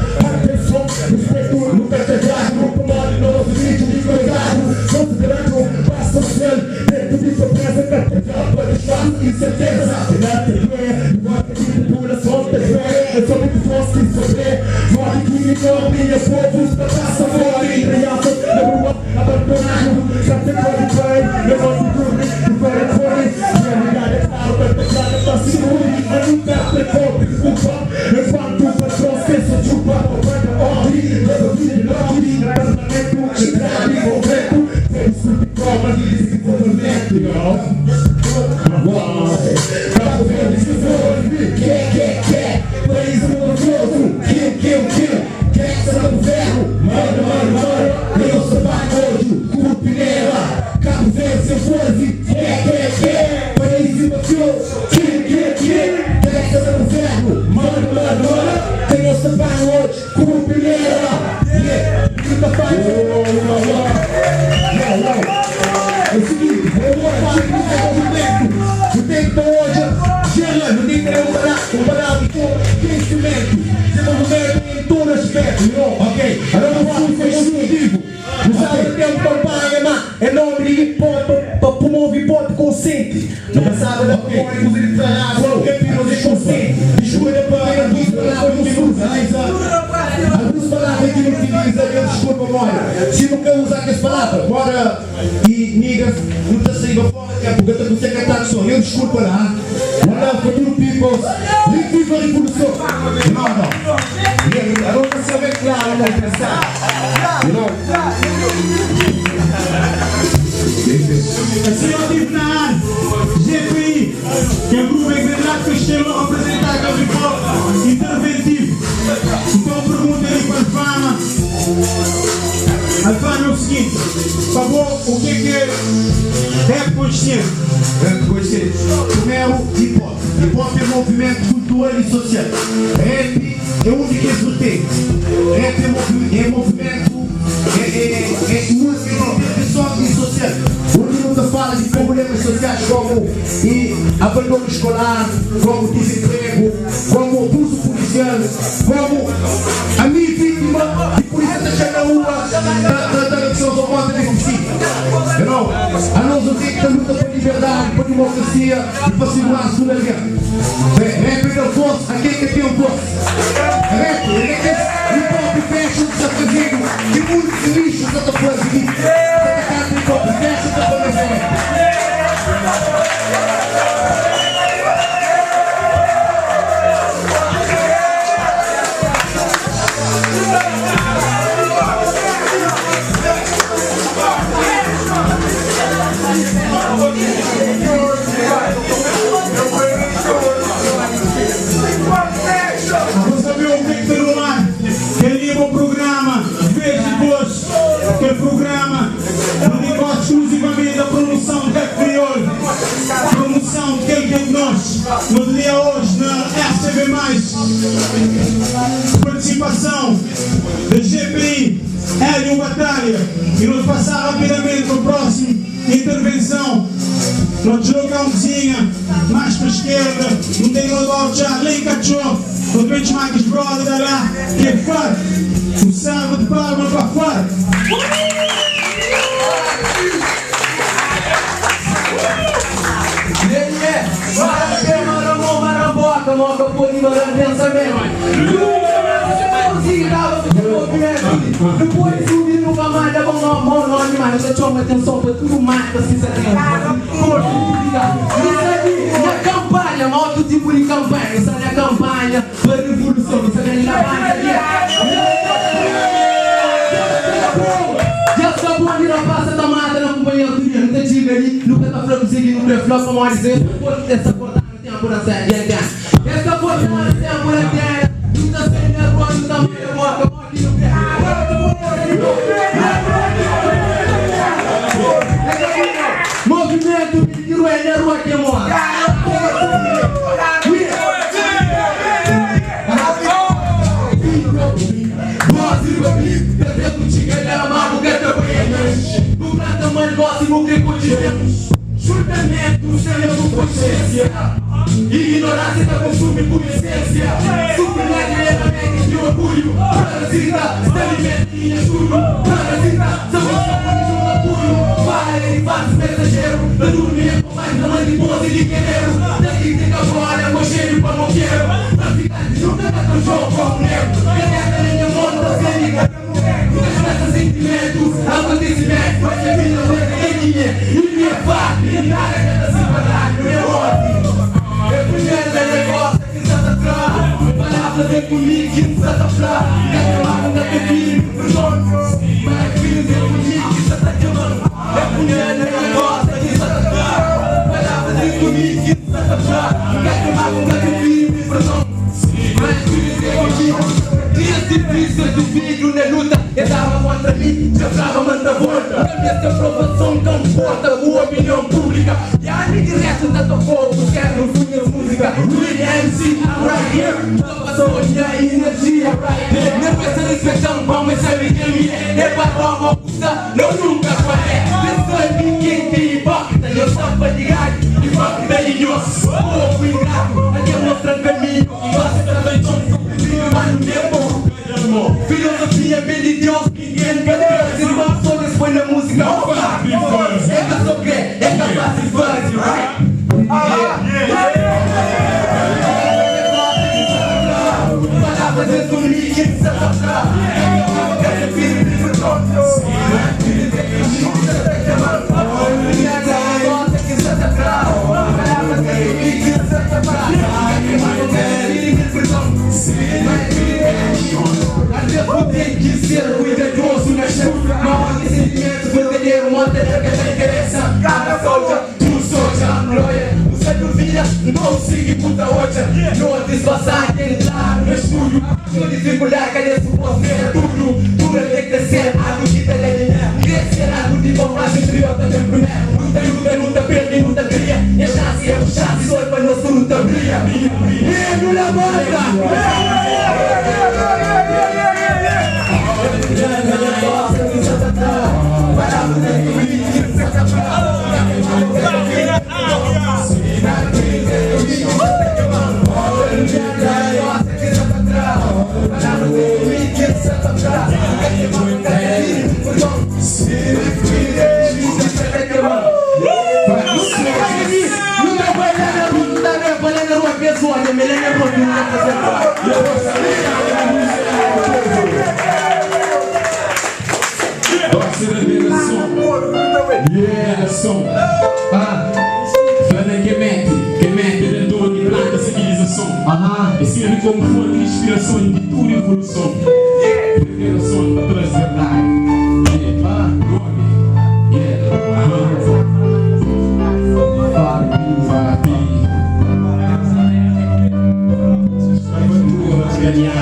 Speaker 8: minha povo, da taça fora e criança, na rua, abandonado, já tem pode vai, eu vou te curtir, tu vai fora, realidade é clara, da clara, tá seguro, a nunca te pode desculpar, enquanto o patrão pensa chupar, o pai da ordem, leva vida de ordem, casamento, entrada em concreto, fez tudo de prova de desenvolvimento, Cabo Verde, se for, quer, país maravilhoso, quer, será do ferro, mano, eu sou pagodo, Curupinela, Cabo Verde, se for, quer, país maravilhoso, quer, será do ferro, mano, eu sou pagodo, Curupinela, grita faz, é o seguinte, eu vou falar de desenvolvimento. O tempo hoje, gerando, tem que comparar com crescimento, desenvolvimento em todo aspecto, ok? Agora eu vou ser exclusivo. Usar o tempo campanha, mas é nome de hip-hop para promover hip-hop consciente. Não pensava da porra, inclusive de trabalho, que é piroso e consciente. Escolha para algumas palavras que não utiliza. Algumas palavras que não utiliza, eu desculpa, olha. Se nunca usar aquelas palavras, bora e niggas, não está saindo fora. Porque eu estou cantar só, eu desculpa lá. One love for you people. Viva a revolução. Não. Agora você vai claro, não pensar.
Speaker 7: Assim eu tive na área, GPI, que é o grupo engrandado que esteve a representar aquele hip-hop interventivo. Então perguntem-lhe para a Fama. A Fama é o seguinte, por favor, o que é rap consciente?
Speaker 8: Rap consciente. Primeiro, hip-hop. Hip-hop é movimento cultural e social. Rap é única vertente. Rap é movimento, é música de intervenção e social. Onde não fala de problemas sociais como abandono escolar, como desemprego, como abuso policial, como a minha vítima de polícia deixar na rua da eleição da moto de homicídio. A nós o que da luta para a liberdade, para a democracia e para a segurança do aliado. Rap é o vosso, aquele que tem o vosso. Rap é que o próprio fecha o que está fazendo e muitos lixos que está fazendo. O próprio fecha o que está fazendo.
Speaker 7: Vamos saber o que está no ar. Quem liga o programa, vez depois, que é programa dedicado exclusivamente à promoção do rap crioulo, promoção de quem é de nós. No dia hoje na RCB+, participação da GPI, Hélio Batalha, e nos passar rapidamente para a próxima intervenção. Nós deslocamos mais para a esquerda, não tem logo já, nem cachorro, os benchmarks brother da lá, que é forte, um salve de palma para fora.
Speaker 6: Maramboca, moca, polima, pensamento. Depois subir nunca mais dá bom nome, mas eu chamo atenção para tudo mais que vocês têm. Isso aí é campanha, mal outro tipo de campanha. Isso aí é campanha para a revolução. Isso aí é a banda. Já está bom de passa da mata na companhia do dia. Não tem diga ali, nunca está falando seguir no pré-flop, como a dizer. Pode essa porta no tempo da série. Essa porta no tempo da série. Não está sendo nervoso, não está meio morto. Movimento de rueda, rua que mora. Julgamento, sem consciência. Ignorância da consumo por essência. Superiormente de orgulho. Parasita, se alimenta em escuro. Parasita, são os capões do orgulho. Para e faz mensageiro. Da dormir com mais da mãe de pose de guerreiro. Daqui tem capoeira, cocheiro para moqueiro. Traficante, nunca tá tão jogo como negro. Caneta nem a monta, sem do vídeo na luta, andava contra mim, já estava manda volta. A minha aprovação não importa, a opinião pública. E a minha direto da tua fogo, quero ouvir a música. Willie MC, I'm right here. Só passou a minha energia, right here. Não pensa respeição, vamos saber quem é. É para a custa, não nunca vai. Pessoa de quem tem hipócrita, eu só para ligar. Hipócrita e eu sou ingrato. Aqui eu mostro o caminho, e você também sou. Mano, mesmo. Filosofia bem de Deus, ninguém ganha. Se uma pessoa põe na música, é que eu sou que é capaz de fazer, right? Palavras de dormir, que se atrapalha. É filho de tem que ser cuidadoso na chuva. Não tem sentimento verdadeiro, monta que te interessa. Cada soldier, tu soldier, I'm loyal. Você duvida, não siga puta outra. Não desvassar, tem entrar no estúdio. Não dificuldade, cadê se posso ver tudo? Tudo tem que ser algo que te leva. Crescer algo de bom, mas patriota sempre é. Luta, luta, luta, perde, luta, cria. E a chance é o chance, só para nós luta, brilha. Medo na banda!
Speaker 5: Yeah, som. Fala que mete dentro de planta civilização. E serve como fonte de inspiração de tudo evolução. Revelação da transverdade.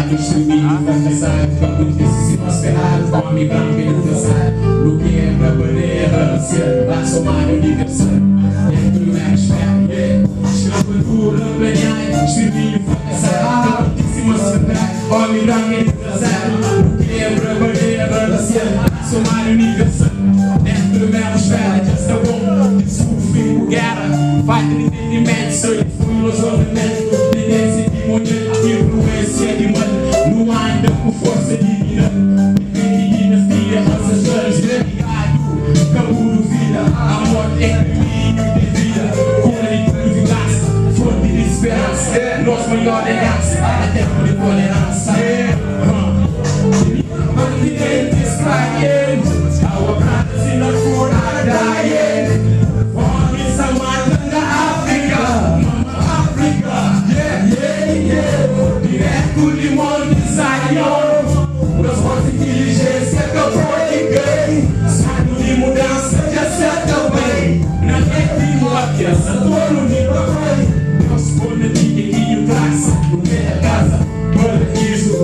Speaker 5: Extremistas necessários para muitíssimos ferrados. Homem branco e necessário. No que é pra bandeira, ser lá somar universal. Dentro do hemisfério, escravatura, banhai, extermínio, fracassado. Muitíssimos ferrados. Homem branco e necessário. No que é pra bandeira, ser lá somar universal. Dentro do hemisfério, já está bom. Discurso, guerra, falta de entendimento, sonho, filosofamento, tendência de modelo, influência de mano. Não anda com força divina. Dinastia, ancestrais, legado, caburo, vida. A morte é caminho de vida. Cura de cruz e graça, fonte de esperança. Nosso maior herança, a tempo de tolerância. Continentes crying, our brothers in the food are dying. Fome está matando a África, mama África. Direto de Monte Zion, meus fortes inteligência acabou de ganhar. Saco de mudança já se também. Na rede morte, essa dor no nível vai. Deus põe de que o traça, no meio da casa. Manda isso,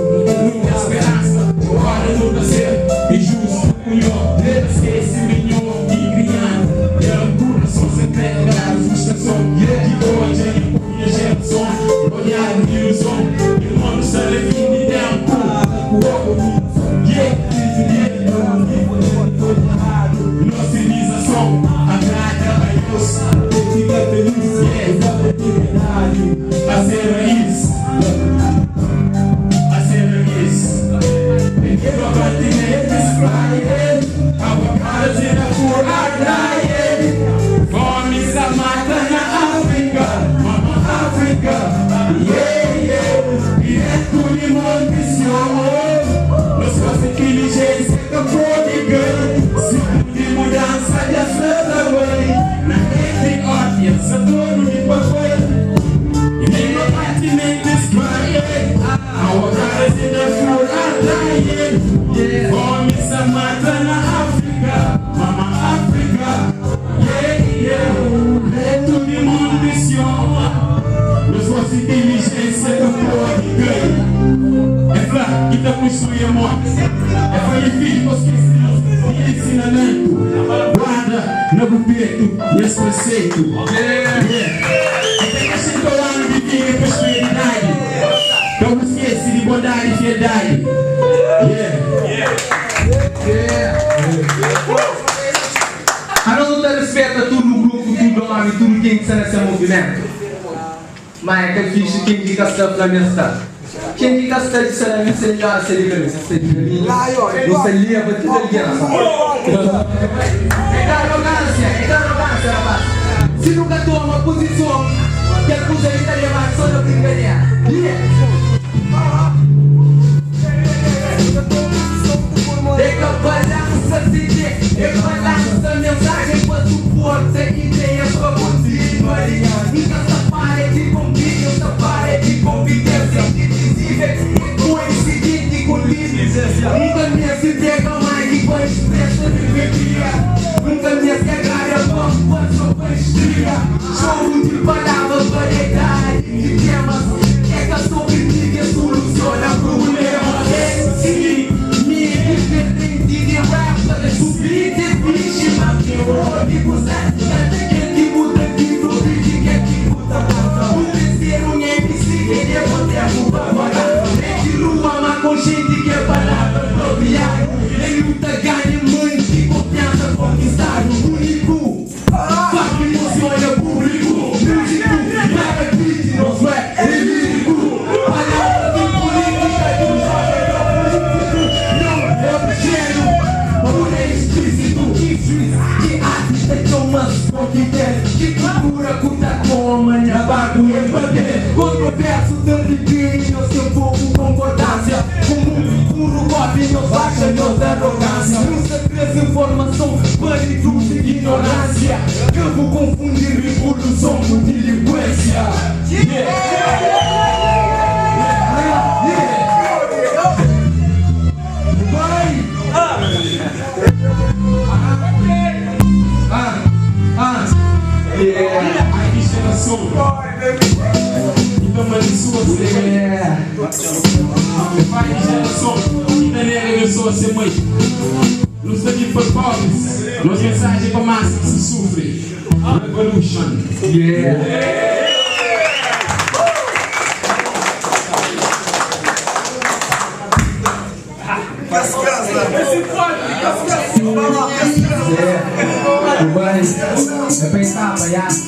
Speaker 5: nunca esperança. Hora do nascer, injusto, cunhou. Esquece, minhou e criando. E a cura são sempre graves, frustração. De hoje, a minha geração. Olhar no ilusão, irmãos, telefim de tempo. Nossa civilização agrada a Deus. Fica feliz, a ser raiz. A ser raiz. Give a continent is crying. Our brothers in the poor are dying. Fome está matando a África, mama África. Direto de Monte Zion, nós fazemos inteligência acabou de ganhar. Ciclo de mudança de ação também. Na rede óbvia, essa dor no de papai. E nem no batimento
Speaker 7: foi difícil conseguir esse ensinamento. Guarda no peito esse preceito. Tem que aceitar lá no viver a prosperidade. Não esquece de bondade e piedade.
Speaker 6: A não respeita tudo no grupo, tudo lá e tudo quem está nesse movimento. Mas é que fixe quem diga que está na minha cidade. Quem diga que está de ser na minha cidade, se liga nisso. Você liga, você liga, você liga. É arrogância, rapaz. Se nunca toma uma posição, que a coisa ele está levando só na brincadeira. É balança a ideia, é balança a mensagem para suporte, a ideia para continuar. Nunca se pare de convívio, de convivência indizível, é coincidente com líderes. Nunca me se pega mais e com expressa de bebida. Nunca me se agarra a mão para estria. Show de palavras, variedade de temas. É que a sobrevivência soluciona problemas. Subir de bicho, mas que ônibus é que muda de tudo e que muda. O terceiro MC que é poder mudar. É de lua, mas com gente que é palavra propriária. Em luta ganha muito e confiança conquistar o único. Faz que emociona o público. Músico, para beat, não é lírico. Palavra de política de um jovem não é objeto. Que artista que tomas que cultura cuida com amanhã bagulho em bater. Controverso, tanto bem, eu seu povo concordância. Como um puro golpe, meus baixa, meus arrogância. Não segredo, informação, pânico e ignorância. Campo confundir revolução com delinquência.
Speaker 7: Aí chega sua. Então, mas sua vai chega sua. Ainda nega eu sou a ser mãe. Luz daqui para pobres. Nos mensagens para massa que se sofre. Revolution.
Speaker 6: É pensar, palhaço.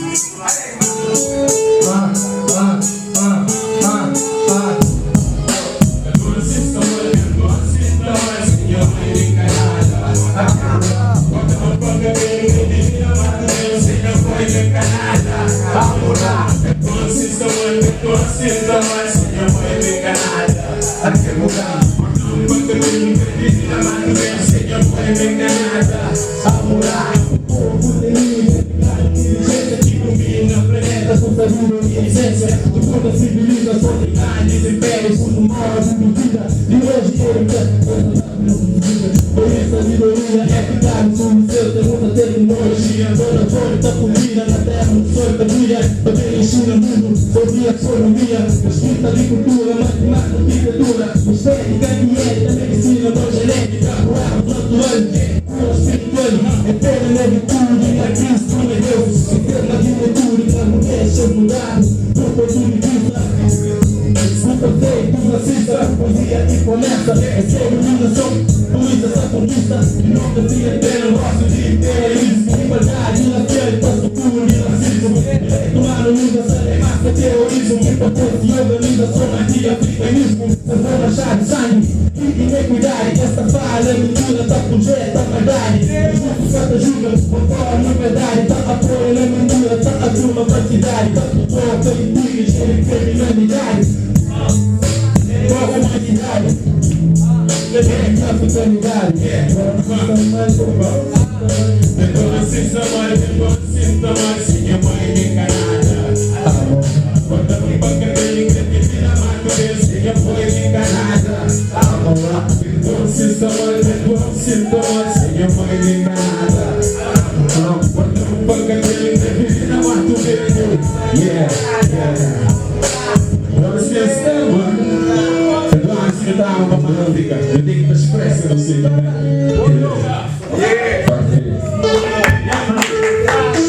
Speaker 7: Eu tenho que você não sei, né?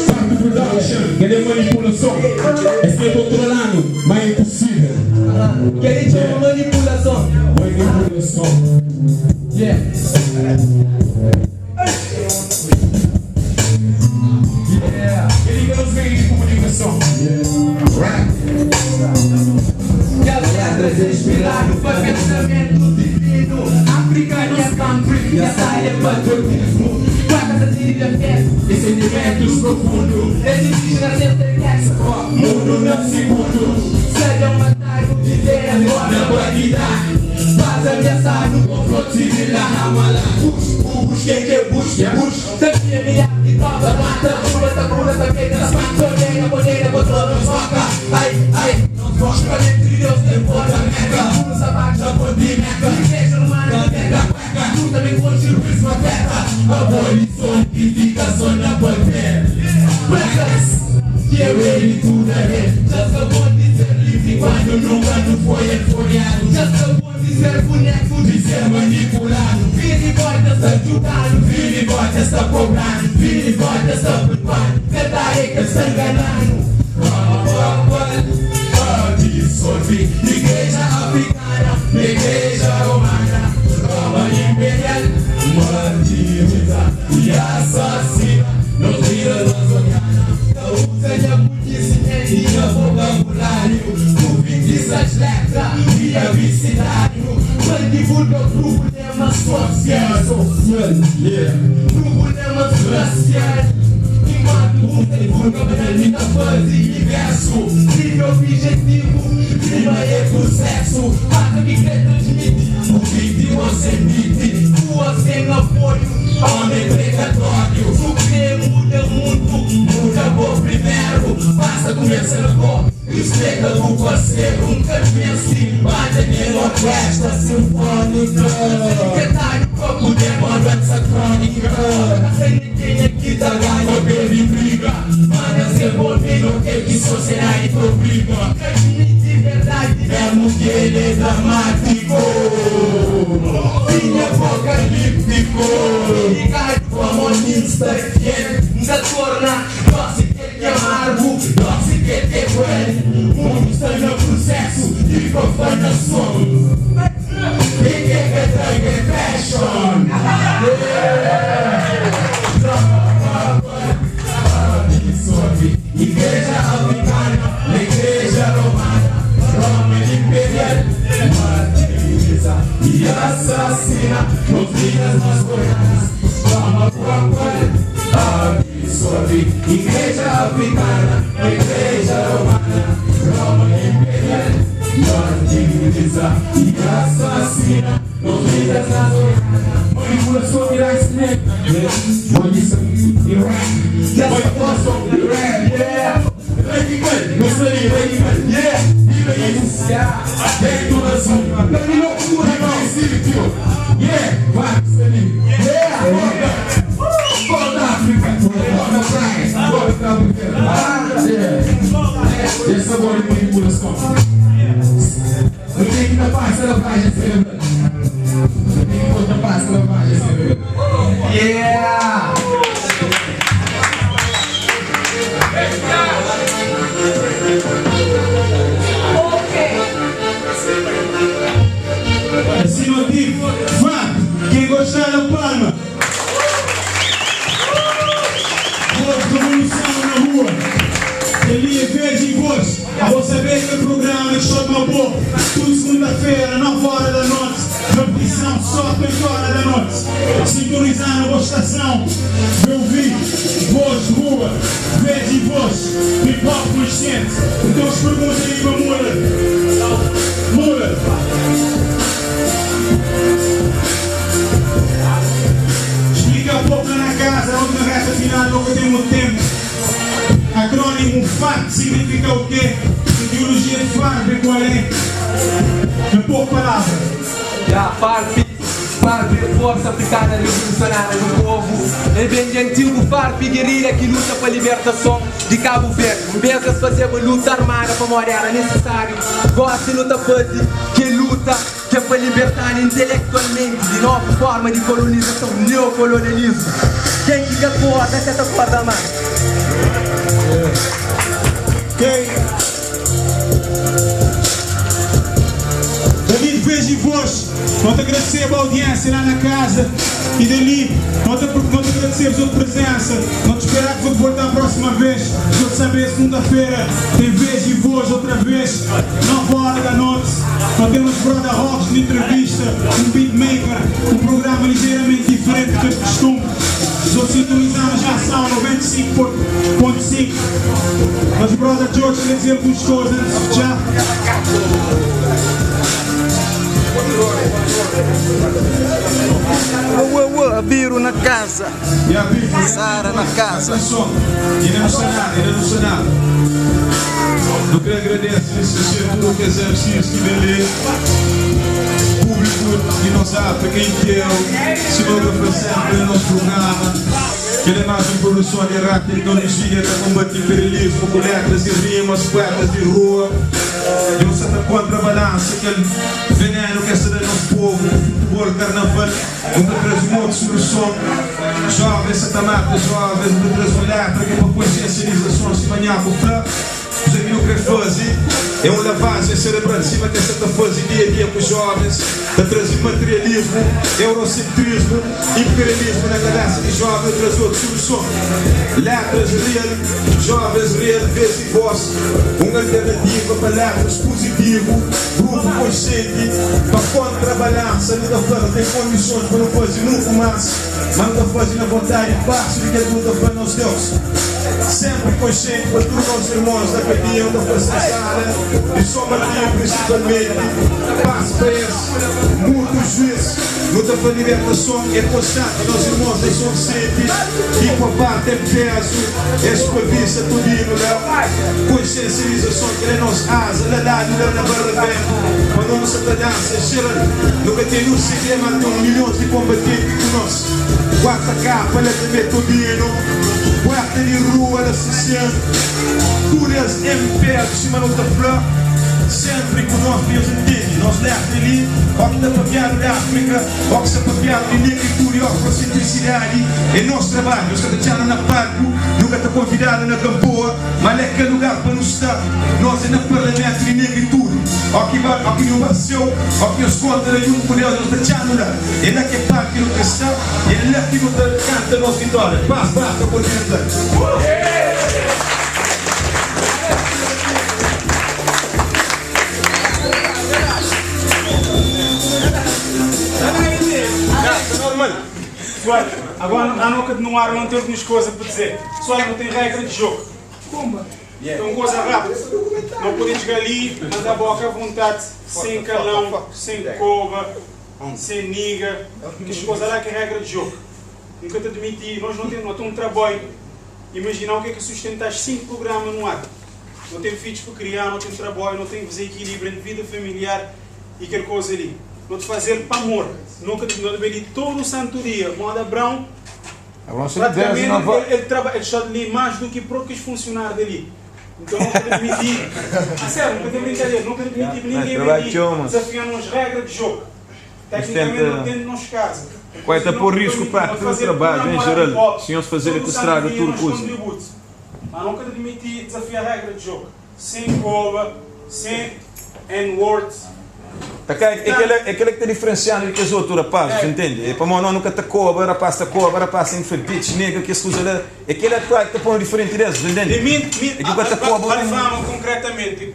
Speaker 7: Facto Production, que é manipulação. Estou controlando, mas é impossível.
Speaker 6: Que ele chama manipulação.
Speaker 7: Manipulação.
Speaker 6: Yeah.
Speaker 7: Ele que nos veio de comunicação.
Speaker 6: Que as letras inspiraram para pensamento divino. África, minha country, minha saia é patriotismo. Placas da trilha festa e sentimentos profundos. Indígenas enterquece, mundo não segundo. Seja uma tarde, viver agora na qualidade. Faz a mensagem, confronto civil, na ramala. Push, push. Daqui a minha e nova mata. Pula, tá feita nas patrulhas. Podeira, botou nos foca. Ai, não foca. Pra dentro de Deus, tem porta, mega. Pula, sapato, já pode mega. Igreja humana, mega, cueca. Tu também curte o prisma terra. Abolição, indicação na bandeira. Breakfast, yeah, ready to the head. Just a one de ser livre quando nunca não foi enfolhado. Just a one de ser boneco, de ser manipulado. Vini bota está julgado, vini bota está cobrado, vini bota está preocupado. Canta aí que está enganando. Dissolve, igreja africana, igreja romana, Roma imperial, martiriza e assassina, nos rios amazoniana. Usa a conhecimento e a vocabulário, o as letras e a vicinário. Quando divulga o problema social, problemas raciais. Enquanto divulga a vida faz universo, nível objetivo, clima e processo. Faça que quer transmitir o que você emite. Rua sem apoio, homem precatório. O que muda o mundo, muda por primeiro. Basta começando com explica o parceiro, um caminho bate em orquestra sinfônica. Secretário, corpo demora essa crônica. Sem ninguém aqui tá ganho, bebe briga. Manda ser bonito, que sociedade te obriga. Caminho de verdade, mesmo que ele é dramático. Fim apocalíptico. Ligado como comunista, que da torna, nossa que é amargo, nossa que é cruel. O mundo está no processo de profanação. E que é drag and fashion. Dissolve, igreja africana, igreja romana, Roma imperial, martiriza e assassina, nos dias das goianas, Roma própria, dissolve, igreja africana, igreja romana, Roma imperial, martiriza e assassina, nos dias das goianas. Manipulação irá se negar, manipulação irá. Just awesome, yeah. Reggae man, no study, reggae man, yeah. Yeah. Take to the sun. Let me know who I can see with you. Yeah, back study. Yeah. For the Africa, for the prize, for the Africa. Yeah. There's somebody who will come. We're taking the past of the prize, we're taking the past of the prize. Yeah.
Speaker 7: Assim eu digo, vá, quem gostar da palma. Boa revolução na rua. Ele é verde e voz. A vou saber que o programa é só uma boa. Tudo segunda-feira, 9 horas da noite. Repetição só 8 horas da noite. Sintonizando a boa estação. Eu vi, voz, rua, verde e voz. Hip hop consciente. Então as perguntas aí para Mura. Mura. Explica um pouco lá na casa, onde na reta final nunca tem muito tempo. Acrônimo FARP significa o quê? Ideologia de FARP, qual é? Em pouco palavras.
Speaker 6: FARP é Força Africana Revolucionária do Povo. É bem antigo FARP, guerrilha que luta para a libertação de Cabo Verde. Pensa-se fazer uma luta armada para morar, é necessário. Gosta de luta fácil, que luta, que que é para libertar intelectualmente de nova forma de colonização, neocolonialismo. Quem que quer porra, desce essa porra, mano.
Speaker 7: Ok? David, vejo e voz. Nós te agradecemos a audiência lá na casa e dali. Nós te agradecemos a tua presença. Nós te esperamos que voltar a próxima vez. Eu te saber, segunda-feira tem vez e voz outra vez, 9 horas da noite. Nós temos Brother Rocks de entrevista, um beatmaker, um programa ligeiramente diferente do que de costume. Nós sintonizamos já a sala 95.5. Mas o Brother George quer dizer algumas coisas antes de já.
Speaker 1: Biro na casa. Sara na casa.
Speaker 7: Ainda não sei nada. Eu quero agradecer tudo o que exercício que beleza. Público que não sabe quem que é o senhor da sempre no nosso programa. Que ele é mais uma produção de rap, tecnologia para combater imperialismo, com letras e rimas, poetas de rua. E um certa contrabalança, aquele veneno que é ser do nosso povo, futebol, carnaval, onde traz uma outra solução. Jovens, essa mata, jovens, onde traz uma letra que é para consciencialização, se manhã com o franco. O que eu quero fazer é uma lavagem cerebral de cima que essa fase dia a dia com os jovens, de trazer materialismo, eurocentrismo, imperialismo na cabeça de jovens, trazer outra solução. Letras real, jovens real, vez e voz, uma alternativa para letras positivo, grupo consciente, para contrabalança, não está tem condições para não fazer muito mais, mas não está fazendo a vontade fácil de que ele não está para nós Deus. Sempre consciente para todos os nossos irmãos da cadeia da facilitada e só Martinho principalmente passa para esse muito juízo luta para a libertação é constante nossos irmãos da São Vicente e com a parte é peso espavista tudinho consciencialização que é nossa asa lá na barra vento quando a nossa dança cheira nunca tem luz se quer manter 1 milhão de combatentes conosco quarta capa lá também tudinho Puerta de rua da Sicília, Túrias em pé de cima da flor, sempre com nós Deus entende, nós lemos ali, ó que está papiado da África, ó que está papiado de negritude, ó com simplicidade, é nosso trabalho, nós estamos na palco, nunca está convidado na Gamboa, mas é que é lugar para nos estar, nós é na parlamento de negritude, ó que não nasceu, ó que os contra de um por Deus, nós estamos lá, ele é que é parte que não cristão, ele é que não canta a nossa vitória, paz, por dentro. Agora não continuar, não ter umas coisas para dizer. Só não tem regra de jogo. Então coisa rápida. Não podemos chegar ali, mandar a boca à vontade, sem calão, sem cova, sem niga. Que as coisas lá que é regra de jogo. Nunca te admitir, nós não temos um trabalho. Imaginar o que é que sustentar 5 programas no ar. Não temos filhos para criar, não temos trabalho, não temos equilíbrio entre vida familiar e qualquer coisa ali. Não te fazer para amor. Nunca te ir todo o santo dia. Moda Brown, praticamente ele está ali mais do que próprios funcionários dali. Então nunca te admitir. A sério, nunca te brincadeira, nunca te admitir ninguém desafiando as regras de jogo. Tecnicamente não tem nos casos.
Speaker 9: Vai estar por risco para o trabalho em geral. Se nós fazerem que estraga tudo coisa.
Speaker 7: Mas nunca te admitir desafiar a regra de jogo. Sem cova, sem N-words.
Speaker 9: É aquele que está diferenciando que as outras rapazes, entende? É para nós nunca está cobra, rapaz está cobra, rapaz sem fetiche, nega, que as coisas lá. É aquele que está pondo diferente dessas, entende?
Speaker 7: É que está cobra. Malfama concretamente.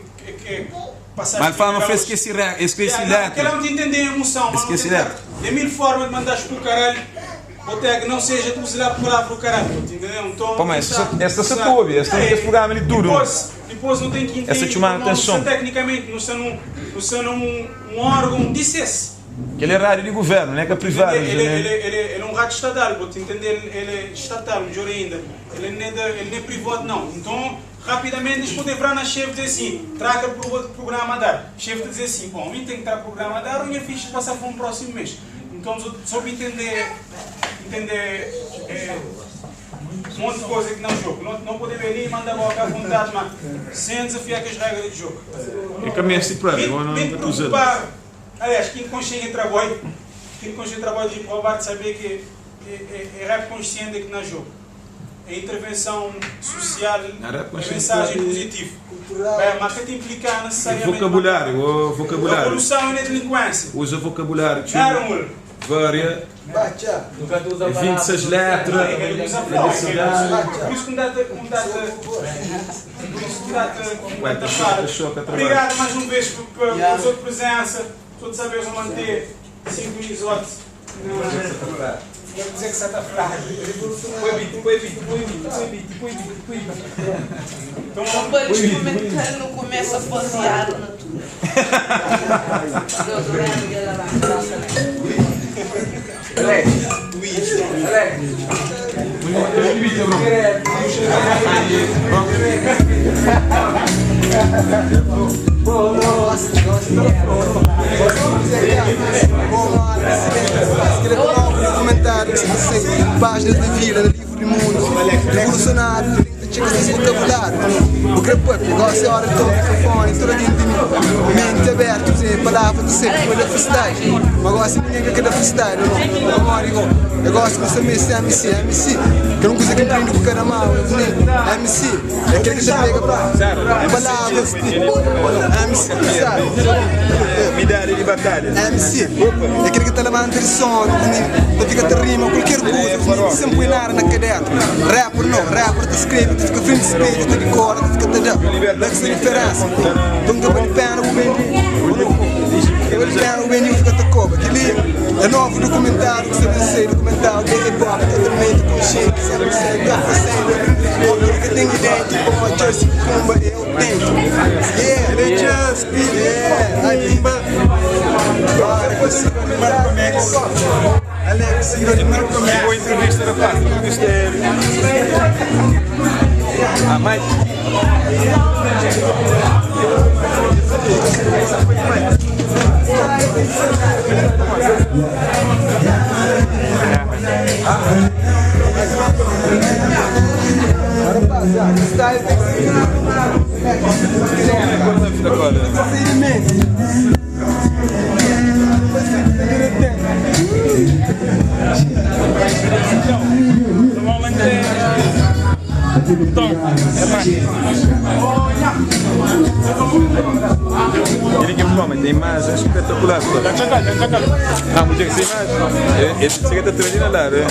Speaker 9: Malfama fez esqueci letra.
Speaker 7: Aquela não te entender a emoção.
Speaker 9: Esqueci letra.
Speaker 7: Tem 1000 formas de mandar para o caralho. Até que não seja tu usar a palavra o caralho, entendeu? Então,
Speaker 9: pô, mas esta se coube, esta é o programa de tudo.
Speaker 7: Depois não tem que entender.
Speaker 9: Essa te chama a atenção.
Speaker 7: Tecnicamente, não sendo um órgão dissesse.
Speaker 9: Que ele é rádio de governo, não é que é privado.
Speaker 7: Ele é um rádio estatal, vou te entender, ele é estatal, melhor ainda. Ele não é privado, não. Então, rapidamente, eles podem entrar na chefe e dizer assim: traga para o programa a dar. Chefe dizer assim: bom, a mim tem que estar programa a dar, ou minha ficha passar para um próximo mês. Então, só para entender um monte de coisa que não jogo. Não podemos ir ali e mandar a boca à vontade, mas sem desafiar com as regras de jogo.
Speaker 9: É que a minha se prova,
Speaker 7: me preocupar Aliás, quem consegue trabalho de roubar de saber que é rap consciente que não jogo. É intervenção social, é mensagem positiva. Mas que te implica necessariamente.
Speaker 9: Vocabulário.
Speaker 7: A corrupção e a delinquência.
Speaker 9: Usa vocabulário.
Speaker 7: Várias.
Speaker 9: 26 letras.
Speaker 7: Por isso que me dá obrigado mais uma vez pela sua presença. Todos sabemos a manter 5 minutos. Quero dizer que você está fraco.
Speaker 10: Então, para experimentar, não começa a fasear na tua.
Speaker 11: Comentários, páginas de vida, livro imundo, revolucionário, chicas de vocabulário. O crepote, negócio é hora de todo microfone, toda dentro de mim. Mente aberta, palavra de sempre, com a felicidade. Mas gosto de ninguém que dá felicidade, não. Eu gosto de saber se é MC. Que eu não consigo entender com cada mal, MC. É aquele que já pega para palavras. MC, sabe?
Speaker 9: Medalha de batalha.
Speaker 11: MC. É aquele que está levando a som, tu fica te rima, qualquer coisa, sem põe nada na caderno. Rapper não, rapper te escreve, tu fica frente de espelho, tu decora, tu fica te dando. Não é que diferença. Tu não tem pena, o Benil fica te cobra. Aquele é novo documentário, que você sei, documentário de hip-hop, totalmente consciente, sempre sei, tá fazendo. Aquele que tem ideia, tipo, a Jersey Kumba, eu tento. Yeah, they just be there, I think, but... Alex,
Speaker 9: Vou entrevista da parte, entrevista ele. Ah, mas... Ele que come, tem imagens espetaculares. Ah, muito que tem imagens. Esse que está treinando lá, né?